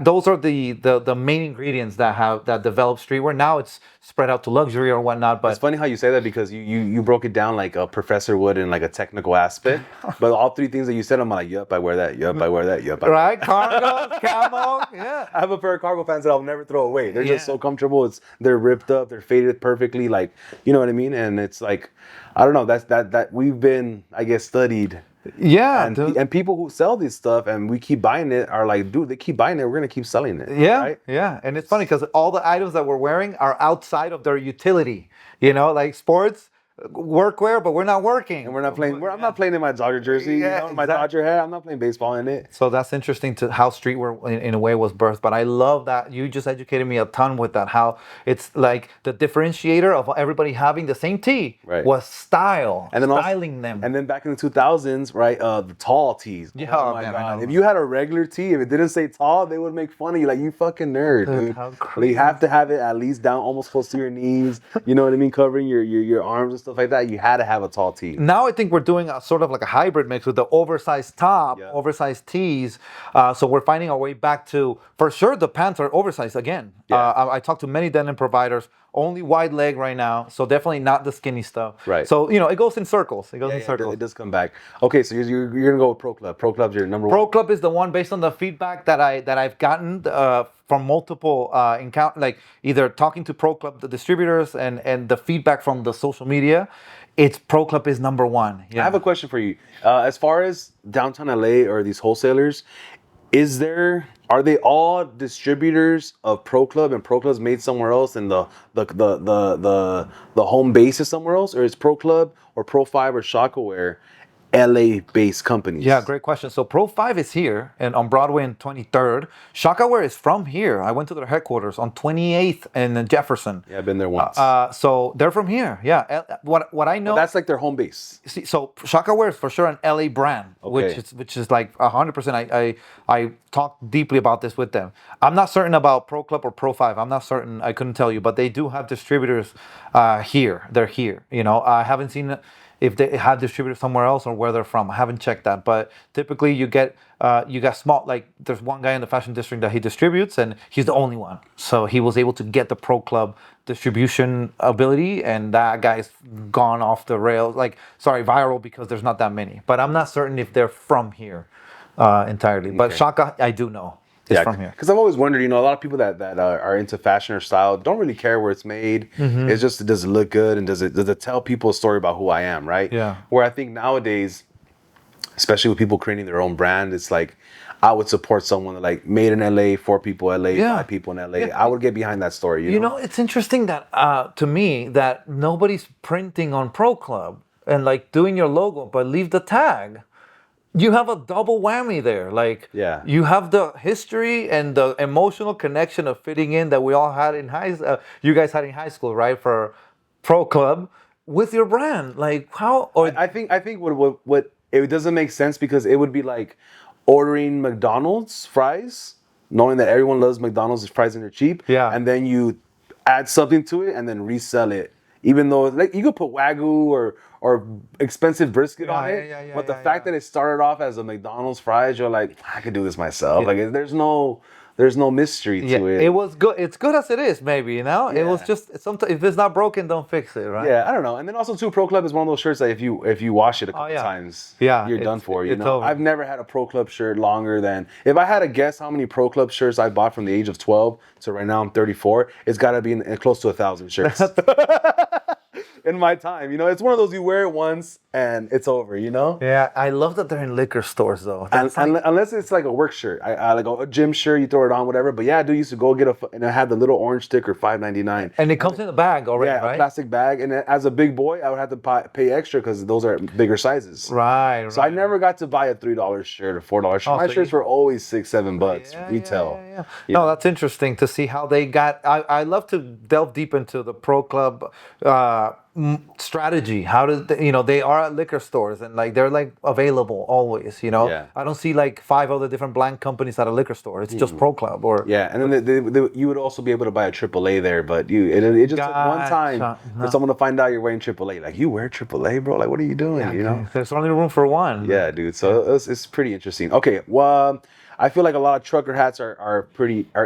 Those are the main ingredients that develop streetwear. Now it's spread out to luxury or whatnot.
It's
But
funny how you say that because you broke it down like a professor would in like a technical aspect. But all three things that you said, I'm like, yup, I wear that. Yup, I wear that. Yup, I wear
right, cargo, camo, yeah.
I have a pair of cargo pants that I'll never throw away. They're just
Yeah.
so comfortable. They're ripped up. They're faded perfectly. Like, you know what I mean? And it's like, I don't know. That we've been, I guess, studied.
Yeah,
And people who sell this stuff and we keep buying it are like, dude, they keep buying it. We're gonna keep selling it.
yeah,
Right?
yeah. And it's funny because all the items that we're wearing are outside of their utility. Like sports, workwear, but we're not working.
And we're not playing. I'm not playing in my Dodger jersey.
Yeah,
My Dodger hat. I'm not playing baseball in it.
So that's interesting to how streetwear in a way was birthed. But I love that you just educated me a ton with that. How it's like the differentiator of everybody having the same tee
Right.
was style,
And then
styling them.
And then back in the 2000s, right? The tall tees.
Yeah,
oh my
man, I
god!
know.
If you had a regular tee, if it didn't say tall, they would make fun of you. Like, you fucking nerd, dude.
how
Like, you have to have it at least down, almost close to your knees. You know what I mean? Covering your arms and stuff like that. You had to have a tall tee.
Now I think we're doing a sort of like a hybrid mix with the oversized top,
Yeah.
oversized tees. So we're finding our way back to, for sure, the pants are oversized again.
Yeah.
I talked to many denim providers, only wide leg right now. So definitely not the skinny stuff.
Right.
So, it goes in circles. It goes in
Yeah,
circles.
it does come back. Okay, so you're gonna go with Pro Club. Pro Club's your number one.
Pro Club is the one based on the feedback that I've gotten from multiple like either talking to Pro Club, the distributors, and the feedback from the social media. It's Pro Club is number one.
I have a question for you. As far as downtown LA or these wholesalers, are they all distributors of Pro Club and Pro Club's made somewhere else and the home base is somewhere else, or is Pro Club or Pro 5 or Shockaware LA based companies?
Yeah, great question. So Pro 5 is here and on Broadway and 23rd. Shockaware is from here. I went to their headquarters on 28th and Jefferson.
Yeah, I've been there once.
So they're from here. Yeah. What I know.
That's like their home base.
So Shockaware is for sure an LA brand,
Okay.
which is like 100%. I talked deeply about this with them. I'm not certain about Pro Club or Pro 5. I'm not certain. I couldn't tell you, but they do have distributors here. They're here. I haven't seen if they have distributors somewhere else or where they're from. I haven't checked that, but typically you got small, like there's one guy in the fashion district that he distributes and he's the only one. So he was able to get the Pro Club distribution ability and that guy's gone off the rails, viral because there's not that many. But I'm not certain if they're from here entirely. But Shaka, I do know. Is from here.
Because I've always wondered, a lot of people that are into fashion or style don't really care where it's made.
Mm-hmm.
It's just, does it look good and does it tell people a story about who I am, right?
Yeah.
Where I think nowadays, especially with people creating their own brand, it's like I would support someone like made in LA for people LA, by people in LA.
Yeah.
I would get behind that story. You know,
It's interesting that to me that nobody's printing on Pro Club and like doing your logo, but leave the tag. You have a double whammy there.
Yeah.
You have the history and the emotional connection of fitting in that we all had in you guys had in high school, right? For Pro Club with your brand. Like how? Or
I think what it doesn't make sense because it would be like ordering McDonald's fries, knowing that everyone loves McDonald's fries and they're cheap.
Yeah.
And then you add something to it and then resell it. Even though like you could put Wagyu or expensive brisket on it, but the fact that it started off as a McDonald's fries, you're like, I could do this myself.
Yeah.
Like there's no mystery to it.
It was good. It's good as it is, maybe, It was just sometimes if it's not broken, don't fix it, right?
Yeah, I don't know. And then also too, Pro Club is one of those shirts that if you wash it a couple times, you're done for.
It's over.
I've never had a Pro Club shirt longer than, if I had to guess how many Pro Club shirts I bought from the age of 12 to right now I'm 34, it's got to be close to 1,000 shirts. In my time, it's one of those you wear it once and it's over,
Yeah, I love that they're in liquor stores though.
Unless it's like a work shirt, I like a gym shirt, you throw it on, whatever. But yeah, I do used to go get and I had the little orange sticker, $5.99.
And it comes in a bag already,
yeah,
right?
a plastic bag. And as a big boy, I would have to pay extra because those are bigger sizes.
Right.
So I never got to buy a $3 shirt or $4 shirt. My shirts were always $6-7 retail.
Yeah. No, that's interesting to see how they got. I love to delve deep into the Pro Club strategy? How does they are at liquor stores and like they're like available always.
Yeah.
I don't see like 5 other different blank companies at a liquor store. It's just Pro Club or
Yeah, and then you would also be able to buy a AAA there, but it just took one time
Gotcha.
for
No.
someone to find out you're wearing AAA. Like, you wear AAA, bro? Like, what are you doing? You know?
There's only room for one.
Yeah, dude. So it's pretty interesting. Okay, well, I feel like a lot of trucker hats are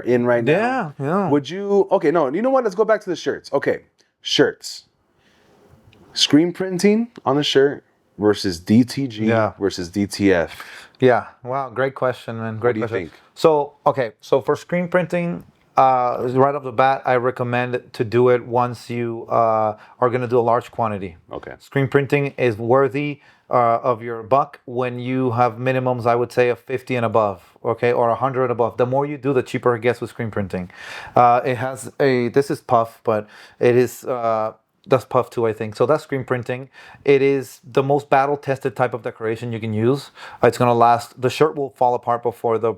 in right now.
Yeah, yeah.
Would you? Okay, no. You know what? Let's go back to the shirts. Okay, shirts. Screen printing on a shirt versus DTG
Yeah.
versus DTF.
Yeah. Wow. Great question, man. Great
do you
question.
think?
So, okay. So for screen printing, right off the bat, I recommend to do it once you are going to do a large quantity.
Okay.
Screen printing is worthy of your buck when you have minimums, I would say, of 50 and above, okay, or 100 and above. The more you do, the cheaper it gets with screen printing. This is puff, but it is, that's puff too, I think. So that's screen printing. It is the most battle tested type of decoration you can use. It's gonna last. The shirt will fall apart before the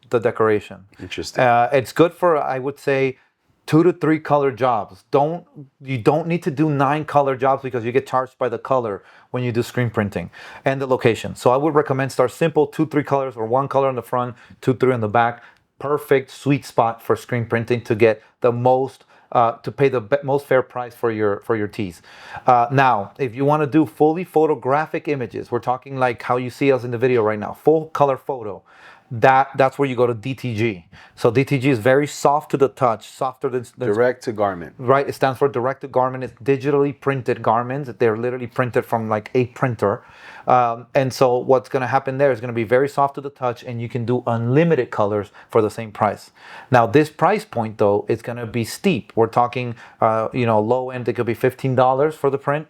decoration.
Interesting.
It's good for, I would say, 2 to 3 color jobs. You don't need to do 9 color jobs because you get charged by the color when you do screen printing and the location. So I would recommend start simple, 2, 3 colors or 1 color in the front, 2, 3 on the back. Perfect sweet spot for screen printing to get the most. To pay the most fair price for your tees. Now, if you want to do fully photographic images, we're talking like how you see us in the video right now, full color photo. That's where you go to DTG. So DTG is very soft to the touch, softer than
Direct to garment.
right. It stands for direct to garment. It's digitally printed garments. They're literally printed from like a printer. And so what's going to happen there is going to be very soft to the touch, and you can do unlimited colors for the same price. Now, this price point though, is going to be steep. We're talking, low end. It could be $15 for the print.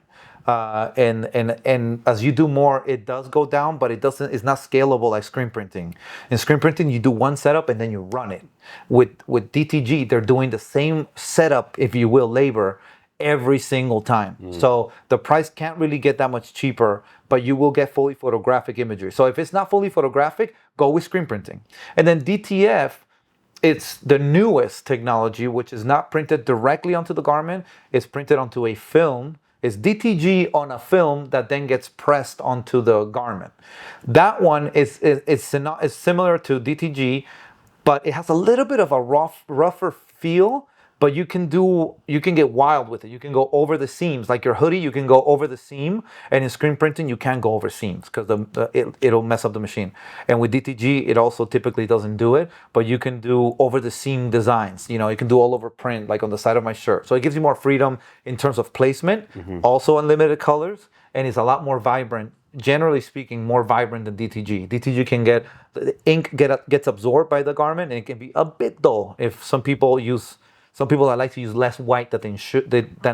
And as you do more, it does go down, but it's not scalable like screen printing. In screen printing, you do one setup and then you run it. With DTG, they're doing the same setup, if you will, labor every single time. So the price can't really get that much cheaper, but you will get fully photographic imagery. So if it's not fully photographic, go with screen printing. And then DTF, it's the newest technology, which is not printed directly onto the garment. It's printed onto a film. It's DTG on a film that then gets pressed onto the garment. That one is similar to DTG, but it has a little bit of a rougher feel. But you can get wild with it. You can go over the seams, like your hoodie. You can go over the seam, and in screen printing, you can't go over seams because it'll mess up the machine. And with DTG, it also typically doesn't do it, but you can do over the seam designs. You can do all over print, like on the side of my shirt. So it gives you more freedom in terms of placement. Also unlimited colors, and it's a lot more vibrant. Generally speaking, more vibrant than DTG. DTG can get the ink gets absorbed by the garment, and it can be a bit dull if some people that like to use less white than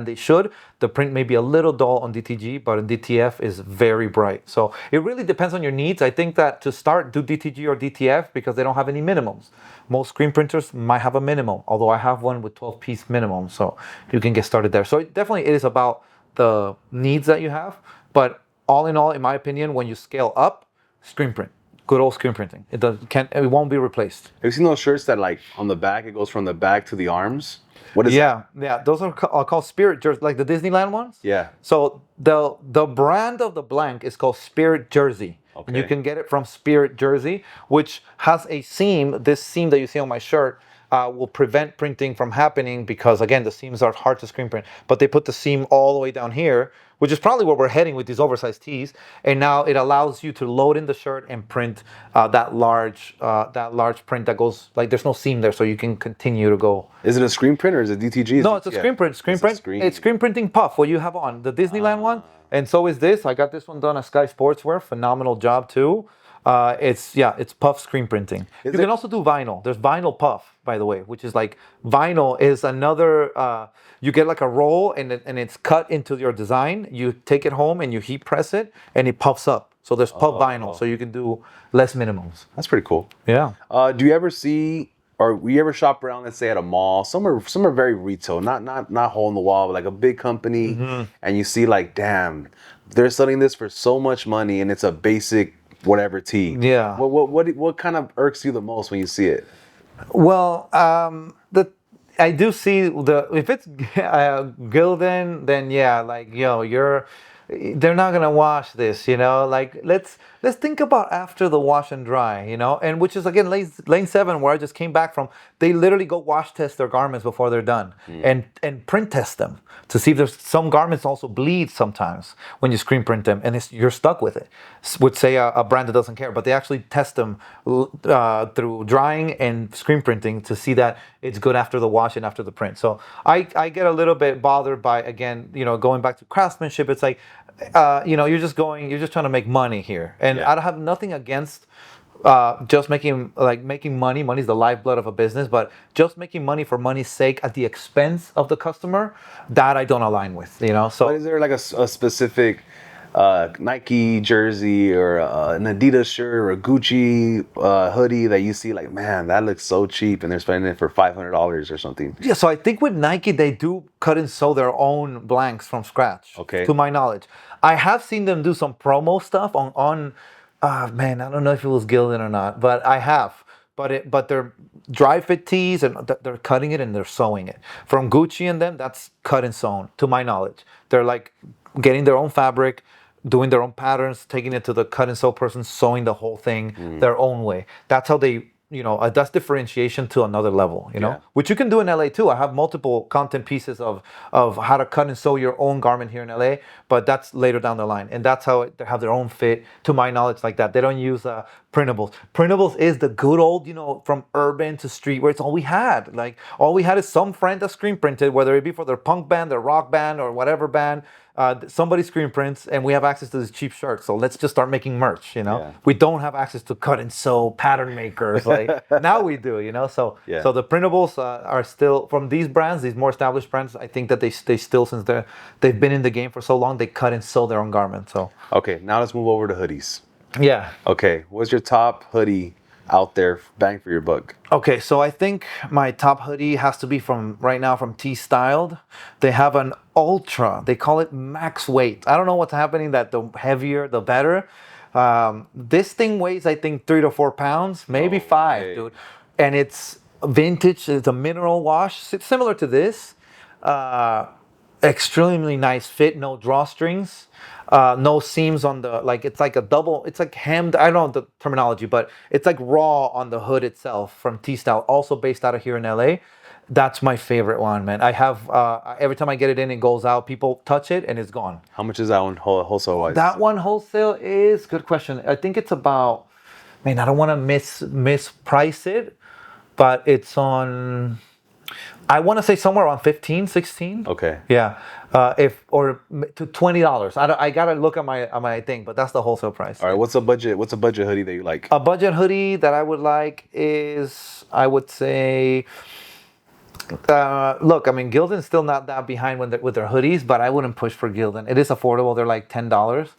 they should. The print may be a little dull on DTG, but in DTF is very bright. So it really depends on your needs. I think that to start, do DTG or DTF because they don't have any minimums. Most screen printers might have a minimum, although I have one with 12-piece minimum, so you can get started there. So it definitely is about the needs that you have. But all in all, in my opinion, when you scale up, screen print. Good old screen printing. It won't be replaced.
Have you seen those shirts that like on the back, it goes from the back to the arms? What is that?
Yeah. Those are called Spirit jerseys, like the Disneyland ones.
Yeah.
So the brand of the blank is called Spirit Jersey.
Okay.
And you can get it from Spirit Jersey, which has a seam. This seam that you see on my shirt will prevent printing from happening because, again, the seams are hard to screen print. But they put the seam all the way down here, which is probably where we're heading with these oversized tees. And now it allows you to load in the shirt and print that large print that goes, like there's no seam there, so you can continue to go.
Is it a screen print or is it DTG?
No, it's a screen print. It's screen printing puff, what you have on. The Disneyland one. And so is this. I got this one done at Sky Sportswear. Phenomenal job too. It's puff screen printing. You can also do vinyl. There's vinyl puff, by the way, which is like vinyl is another. You get like a roll and it's cut into your design. You take it home and you heat press it and it puffs up. So there's puff vinyl, so you can do less minimums.
That's pretty cool.
Yeah.
Do you ever see or we ever shop around, let's say at a mall? Some are very retail, not hole in the wall, but like a big company, and you see like, damn, they're selling this for so much money, and it's a basic whatever tee.
Yeah.
What kind of irks you the most when you see it?
Well, I do see if it's Gilden, then yeah, like they're not gonna wash this, Like let's think about after the wash and dry, and which is again lane 7 where I just came back from. They literally go wash test their garments before they're done, and print test them to see if there's some garments also bleed sometimes when you screen print them, and you're stuck with it. Would say a brand that doesn't care, but they actually test them through drying and screen printing to see that it's good after the wash and after the print. So I get a little bit bothered by, again, going back to craftsmanship. It's like, you're just trying to make money here, and
Yeah.
I don't have nothing against just making money. Money's the lifeblood of a business, but just making money for money's sake at the expense of the customer, that I don't align with. So
But is there like a specific Nike jersey or an Adidas shirt or a Gucci hoodie that you see like, man, that looks so cheap, and they're spending it for $500 or something?
yeah, so I think with Nike, they do cut and sew their own blanks from scratch.
Okay.
To my knowledge, I have seen them do some promo stuff on. Man, I don't know if it was Gilden or not, but I have. But they're dry fit tees, and they're cutting it and they're sewing it. From Gucci and them, that's cut and sewn. To my knowledge, they're like getting their own fabric, doing their own patterns, taking it to the cut and sew person, sewing the whole thing their own way. That's how they, that's differentiation to another level,
Yeah.
which you can do in LA too. I have multiple content pieces of how to cut and sew your own garment here in LA, but that's later down the line. And that's how they have their own fit, to my knowledge, like that. They don't use printables. Printables is the good old, from urban to streetwear. It's all we had. Like, all we had is some friend that screen printed, whether it be for their punk band, their rock band, or whatever band. Somebody screen prints, and we have access to this cheap shirt. So let's just start making merch.
Yeah.
We don't have access to cut and sew pattern makers. Like now we do. So
Yeah.
so the printables are still from these brands, these more established brands. I think that they still, since they've been in the game for so long, they cut and sew their own garments. So
Okay, now let's move over to hoodies.
yeah.
Okay, what's your top hoodie out there, bang for your buck?
Okay, so I think my top hoodie has to be from T Styled. They have an ultra. They call it max weight. I don't know what's happening, that the heavier the better. This thing weighs, I think, 3 to 4 pounds, maybe
No
5,
way.
dude. And it's vintage. It's a mineral wash. It's similar to this. Extremely nice fit. No drawstrings. No seams on the, like, it's like a double, it's like hemmed, I don't know the terminology, but it's like raw on the hood itself from T-Style, also based out of here in LA. That's my favorite one, man. I have, every time I get it in, it goes out, people touch it and it's gone.
How much is that one wholesale wise?
That one wholesale is, good question. I think it's about, man, I don't want to misprice it, but it's on, I want to say somewhere around 15, 16.
Okay.
Yeah, to $20. I gotta look at my thing, but that's the wholesale price.
All right, what's a budget hoodie that you like?
A budget hoodie that I would like is, I would say, look, I mean, Gilden's still not that behind with their hoodies, but I wouldn't push for Gilden. It is affordable. They're like $10.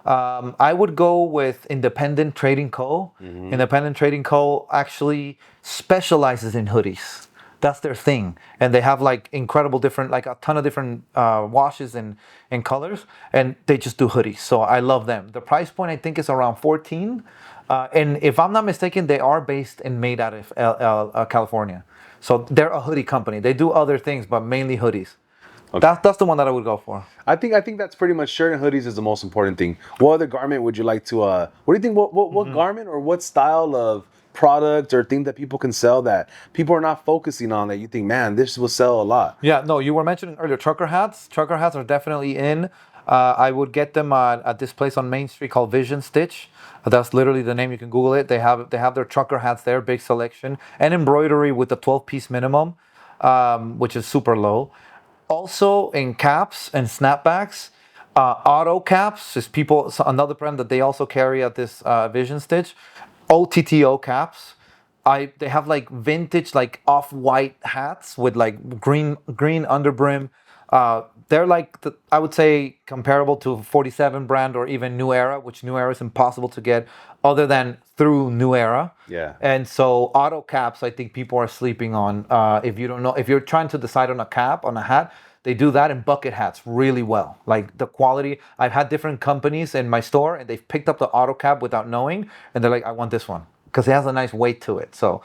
I would go with Independent Trading Co. Independent Trading Co. actually specializes in hoodies. That's their thing, and they have like incredible different, like a ton of different washes and colors, and they just do hoodies. So I love them. The price point, I think, is around 14, and if I'm not mistaken, they are based and made out of California. So they're a hoodie company. They do other things, but mainly hoodies. Okay. That's the one that I would go for.
I think that's pretty much, shirt and hoodies is the most important thing. What other garment would you like to? What do you think? What garment or what style of product or thing that people can sell that people are not focusing on, that you think, man, this will sell a lot?
Yeah, no, you were mentioning earlier trucker hats. Trucker hats are definitely in. I would get them at this place on Main Street called Vision Stitch. That's literally the name. You can Google it. They have their trucker hats there, big selection, and embroidery with the 12-piece minimum, which is super low. Also in caps and snapbacks, auto caps is another brand that they also carry at this Vision Stitch. OTTO caps. They have like vintage, like off-white hats with like green underbrim. They're like, I would say, comparable to 47 brand or even New Era, which New Era is impossible to get other than through New Era.
Yeah.
And so auto caps, I think people are sleeping on. If you don't know, if you're trying to decide on a cap, on a hat, they do that in bucket hats really well. Like the quality, I've had different companies in my store and they've picked up the auto cap without knowing. And they're like, I want this one because it has a nice weight to it. So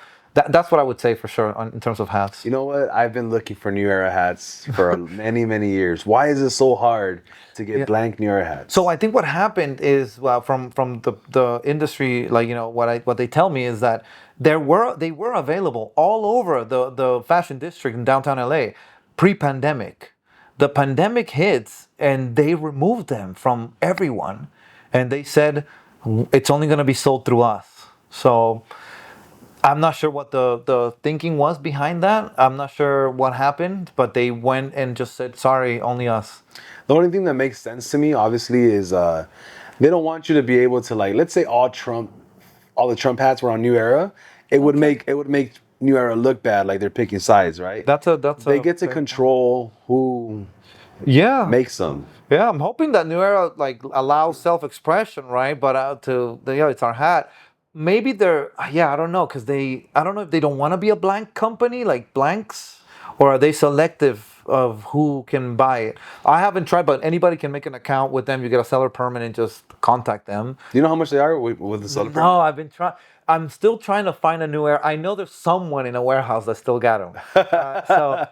That's what I would say for sure in terms of hats.
You know what? I've been looking for New Era hats for many, many years. Why is it so hard to get blank New Era hats?
So I think what happened is, well, from the industry, like, you know, what they tell me is that they were available all over the fashion district in downtown LA pre-pandemic. The pandemic hits and they removed them from everyone, and they said it's only going to be sold through us. So I'm not sure what the thinking was behind that. I'm not sure what happened, but they went and just said, sorry, only us.
The only thing that makes sense to me, obviously, is they don't want you to be able to, like, let's say all the Trump hats were on New Era. It would make New Era look bad, like they're picking sides, right? They get to control who makes them.
Yeah, I'm hoping that New Era like allows self-expression, right? But it's our hat. Maybe I don't know, because I don't know if they don't want to be a blank company, like blanks, or are they selective of who can buy it? I haven't tried, but anybody can make an account with them. You get a seller permit and just contact them.
Do you know how much they are with the seller permit?
No, I've been trying. I'm still trying to find a New Era. I know there's someone in a warehouse that still got them.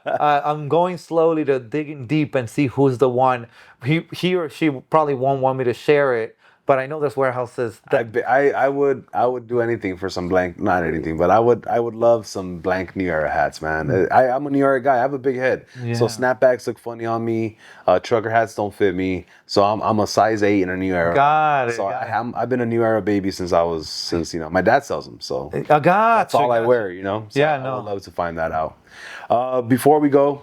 I'm going slowly to digging deep and see who's the one. He or she probably won't want me to share it, but I know there's warehouses that
I would do anything for some blank, not anything, but I would love some blank New Era hats, man. I'm a New Era guy. I have a big head, so snapbacks look funny on me. Trucker hats don't fit me, so I'm a size 8 in a New Era.
Got it.
So I've been a New Era baby since my dad sells them, so
that's
all I wear, you know. So I would love to find that out. Before we go,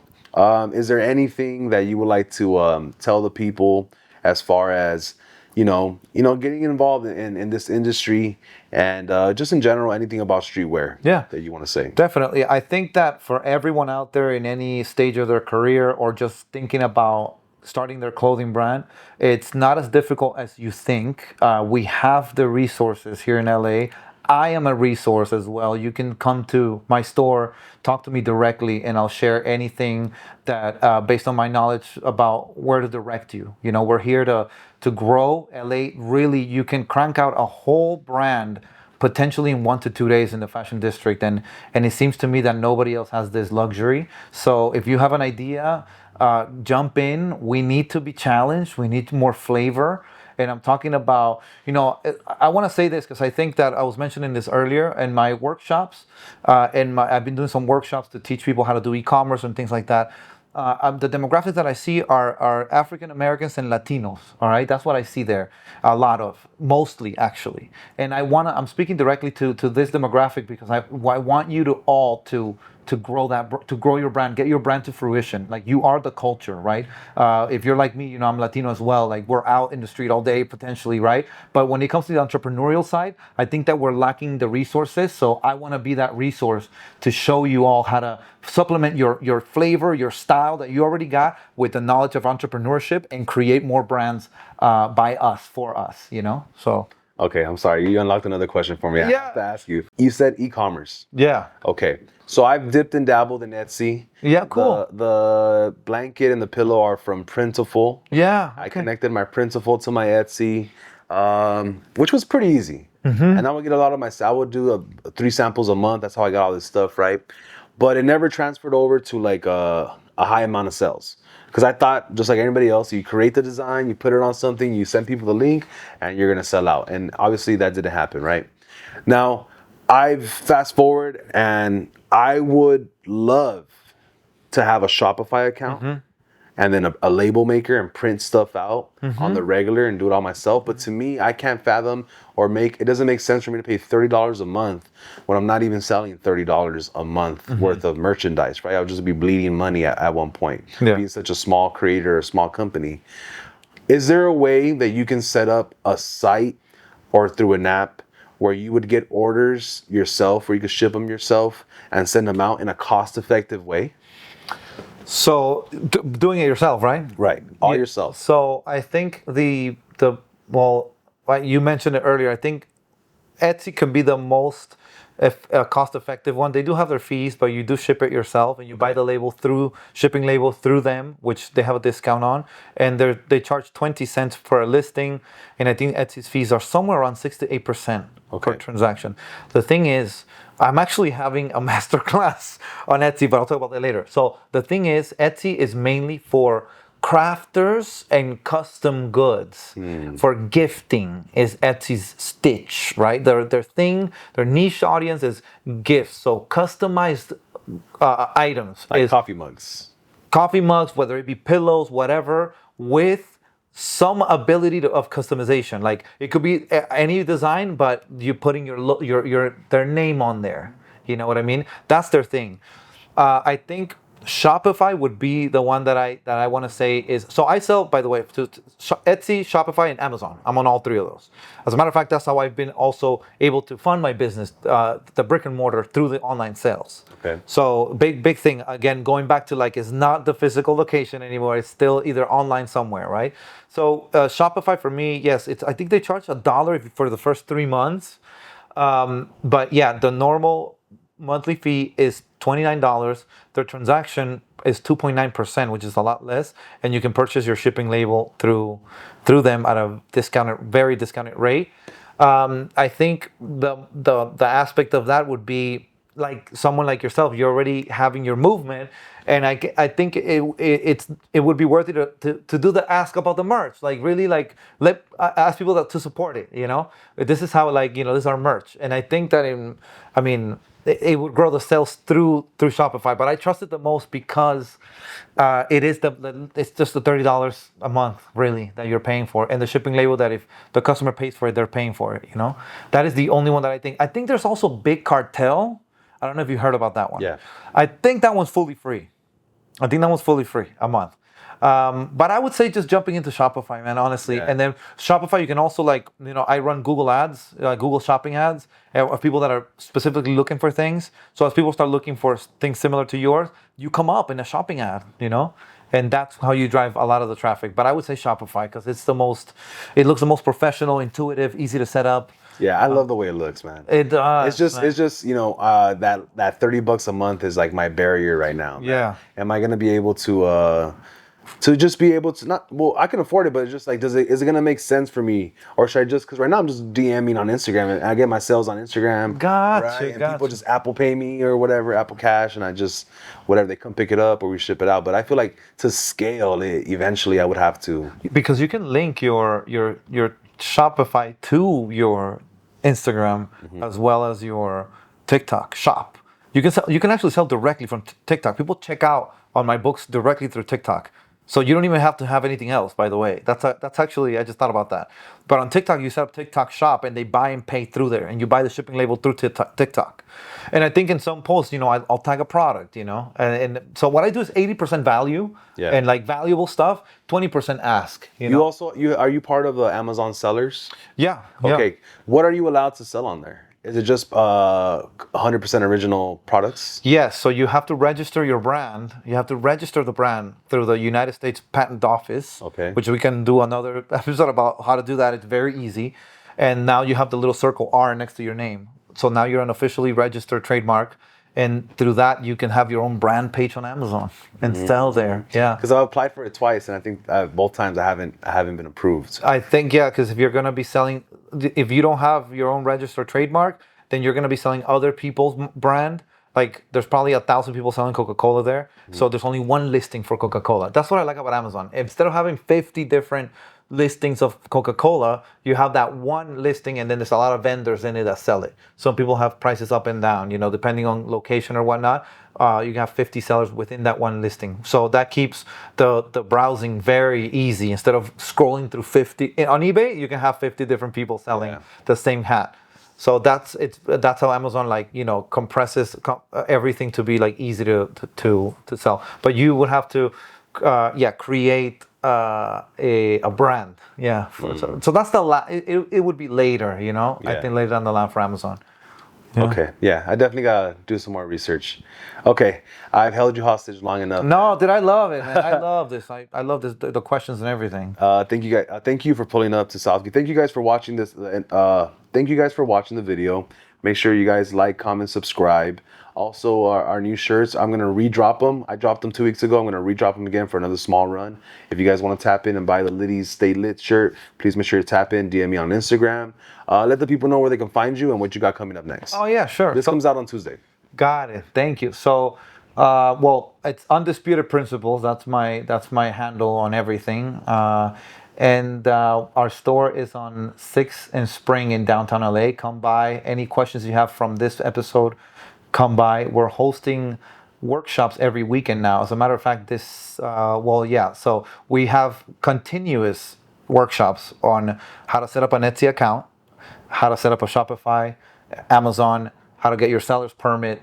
is there anything that you would like to tell the people as far as getting involved in this industry and just in general, anything about streetwear that you want to say?
Definitely. I think that for everyone out there in any stage of their career or just thinking about starting their clothing brand, it's not as difficult as you think. We have the resources here in LA. I am a resource as well. You can come to my store, talk to me directly, and I'll share anything that based on my knowledge about where to direct you. You know, we're here to grow LA. Really, you can crank out a whole brand potentially in 1 to 2 days in the fashion district, and it seems to me that nobody else has this luxury. So if you have an idea, jump in. We need to be challenged. We need more flavor. And I'm talking about, I want to say this because I think that I was mentioning this earlier in my workshops. I've been doing some workshops to teach people how to do e-commerce and things like that. The demographics that I see are African Americans and Latinos. All right, that's what I see there. A lot of, mostly actually. And I'm speaking directly to this demographic because I want you to all to grow your brand, get your brand to fruition. Like, you are the culture, right? If you're like me, I'm Latino as well. Like, we're out in the street all day potentially, right? But when it comes to the entrepreneurial side, I think that we're lacking the resources. So I want to be that resource to show you all how to supplement your flavor, your style that you already got with the knowledge of entrepreneurship and create more brands by us, for us, So.
Okay, I'm sorry. You unlocked another question for me. I have to ask you. You said e-commerce.
Yeah.
Okay. So I've dipped and dabbled in Etsy.
Yeah, cool.
The blanket and the pillow are from Printful.
Yeah. Okay.
I connected my Printful to my Etsy, which was pretty easy. Mm-hmm. And I would get a lot of I would do 3 samples a month. That's how I got all this stuff, right? But it never transferred over to like a high amount of sales. Because I thought, just like anybody else, you create the design, you put it on something, you send people the link, and you're going to sell out. And obviously that didn't happen, right? Now, I've fast forward, and I would love to have a Shopify account and then a label maker and print stuff out on the regular and do it all myself. But to me, I can't fathom it doesn't make sense for me to pay $30 a month when I'm not even selling $30 a month worth of merchandise, right? I'll just be bleeding money at one point, being such a small creator, a small company. Is there a way that you can set up a site or through an app where you would get orders yourself, where you could ship them yourself and send them out in a cost-effective way?
So doing it yourself, right?
Right, all yourself.
So I think you mentioned it earlier. I think Etsy can be the most cost-effective one. They do have their fees, but you do ship it yourself, and you buy the shipping label through them, which they have a discount on, and they charge 20 cents for a listing, and I think Etsy's fees are somewhere around 6 to 8% per transaction. The thing is, I'm actually having a master class on Etsy, but I'll talk about that later. So the thing is, Etsy is mainly for crafters and custom goods. For gifting is Etsy's stitch, right? Their niche audience is gifts. So customized items
Like
is coffee mugs, whether it be pillows, whatever, with some ability of customization. Like it could be any design, but you putting your their name on there. You know what I mean? That's their thing. I think Shopify would be the one that I want to say is. So I sell, by the way, to Etsy, Shopify, and Amazon. I'm on all three of those. As a matter of fact, that's how I've been also able to fund my business, the brick and mortar, through the online sales.
Okay.
So big thing. Again, going back to like, it's not the physical location anymore. It's still either online somewhere, right? So Shopify for me, yes, I think they charge $1 for the first 3 months. But yeah, the normal monthly fee is $29. Their transaction is 2.9%, which is a lot less, and you can purchase your shipping label through them at a very discounted rate. I think the aspect of that would be like someone like yourself. You're already having your movement, and I think it would be worth it to do the ask about the merch. Like really, like ask people to support it. You know, this is how, like, you know, this is our merch, and I think that it would grow the sales through Shopify, but I trust it the most because it's just the $30 a month really that you're paying for, and the shipping label that if the customer pays for it, they're paying for it. You know, that is the only one that I think. I think there's also Big Cartel. I don't know if you heard about that one.
Yeah.
I think that one's fully free. I think that one's fully free a month. But I would say just jumping into Shopify, man, honestly.
Yeah.
And then Shopify, you can also, like, you know, I run Google ads, Google shopping ads of people that are specifically looking for things. So as people start looking for things similar to yours, you come up in a shopping ad, you know? And that's how you drive a lot of the traffic. But I would say Shopify because it looks the most professional, intuitive, easy to set up.
Yeah, I love the way it looks, man.
It does.
It's just you know, that $30 a month is like my barrier right now, man.
Yeah.
Am I gonna be able to just be able to not? Well, I can afford it, but it's just like, is it gonna make sense for me, or should I just? Because right now I'm just DMing on Instagram, and I get my sales on Instagram.
Gotcha.
Right? And people just Apple Pay me or whatever, Apple Cash, and I just whatever, they come pick it up or we ship it out. But I feel like to scale it, eventually I would have to.
Because you can link your Shopify to your Instagram as well as your TikTok shop. You can actually sell directly from TikTok. People check out on my books directly through TikTok. So you don't even have to have anything else, by the way. That's actually, I just thought about that. But on TikTok, you set up TikTok shop and they buy and pay through there, and you buy the shipping label through TikTok. And I think in some posts, you know, I'll tag a product, you know. And so what I do is 80% value and like valuable stuff, 20% ask. You know?
Are you part of the Amazon sellers?
Yeah.
Okay. What are you allowed to sell on there? Is it just 100% original products?
Yes, so you have to register your brand. You have to register the brand through the United States Patent Office,
Okay.
which we can do another episode about how to do that. It's very easy. And now you have the little circle R next to your name. So now you're an officially registered trademark. And through that, you can have your own brand page on Amazon and sell there. Yeah.
Because I've applied for it twice, and I think both times I haven't been approved.
I think, yeah, because if you're going to be selling, if you don't have your own registered trademark, then you're going to be selling other people's brand. Like there's probably 1,000 people selling Coca-Cola there. So there's only one listing for Coca-Cola. That's what I like about Amazon. Instead of having 50 different listings of Coca-Cola, you have that one listing, and then there's a lot of vendors in it that sell it. Some people have prices up and down, you know, depending on location or whatnot. You have 50 sellers within that one listing. So that keeps the browsing very easy. Instead of scrolling through 50 on eBay, you can have 50 different people selling the same hat. So that's how Amazon, like, you know, compresses everything to be like easy to sell. But you would have to create a brand. Yeah. So that's it would be later, you know. I think later down the line for Amazon. Yeah.
Okay. Yeah, I definitely gotta do some more research. Okay, I've held you hostage long enough.
No, did I love it, man? I love this. I love this, the questions and everything.
Thank you guys. Thank you for pulling up to Southgate. Thank you guys for watching this. Thank you guys for watching the video. Make sure you guys like, comment, subscribe. Also, our new shirts, I'm going to redrop them. I dropped them 2 weeks ago. I'm going to redrop them again for another small run. If you guys want to tap in and buy the Liddy's Stay Lit shirt, please make sure to tap in, DM me on Instagram. Let the people know where they can find you and what you got coming up next.
Oh, yeah, sure.
This comes out on Tuesday.
Got it. Thank you. So, well, it's Undisputed Principles. That's my handle on everything. And our store is on 6th and Spring in downtown LA. Come by. Any questions you have from this episode, come by. We're hosting workshops every weekend now. As a matter of fact, so we have continuous workshops on how to set up an Etsy account, how to set up a Shopify, Amazon, how to get your seller's permit.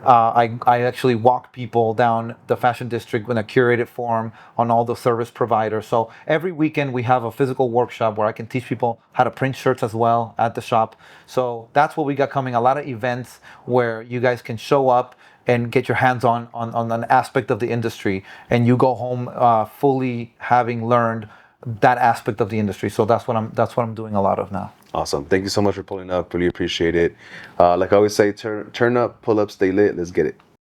I actually walk people down the fashion district in a curated form on all the service providers. So every weekend we have a physical workshop where I can teach people how to print shirts as well at the shop. So that's what we got coming. A lot of events where you guys can show up and get your hands on an aspect of the industry, and you go home fully having learned that aspect of the industry. So that's what I'm doing a lot of now.
Awesome. Thank you so much for pulling up. Really appreciate it. Like I always say, turn up, pull up, stay lit. Let's get it.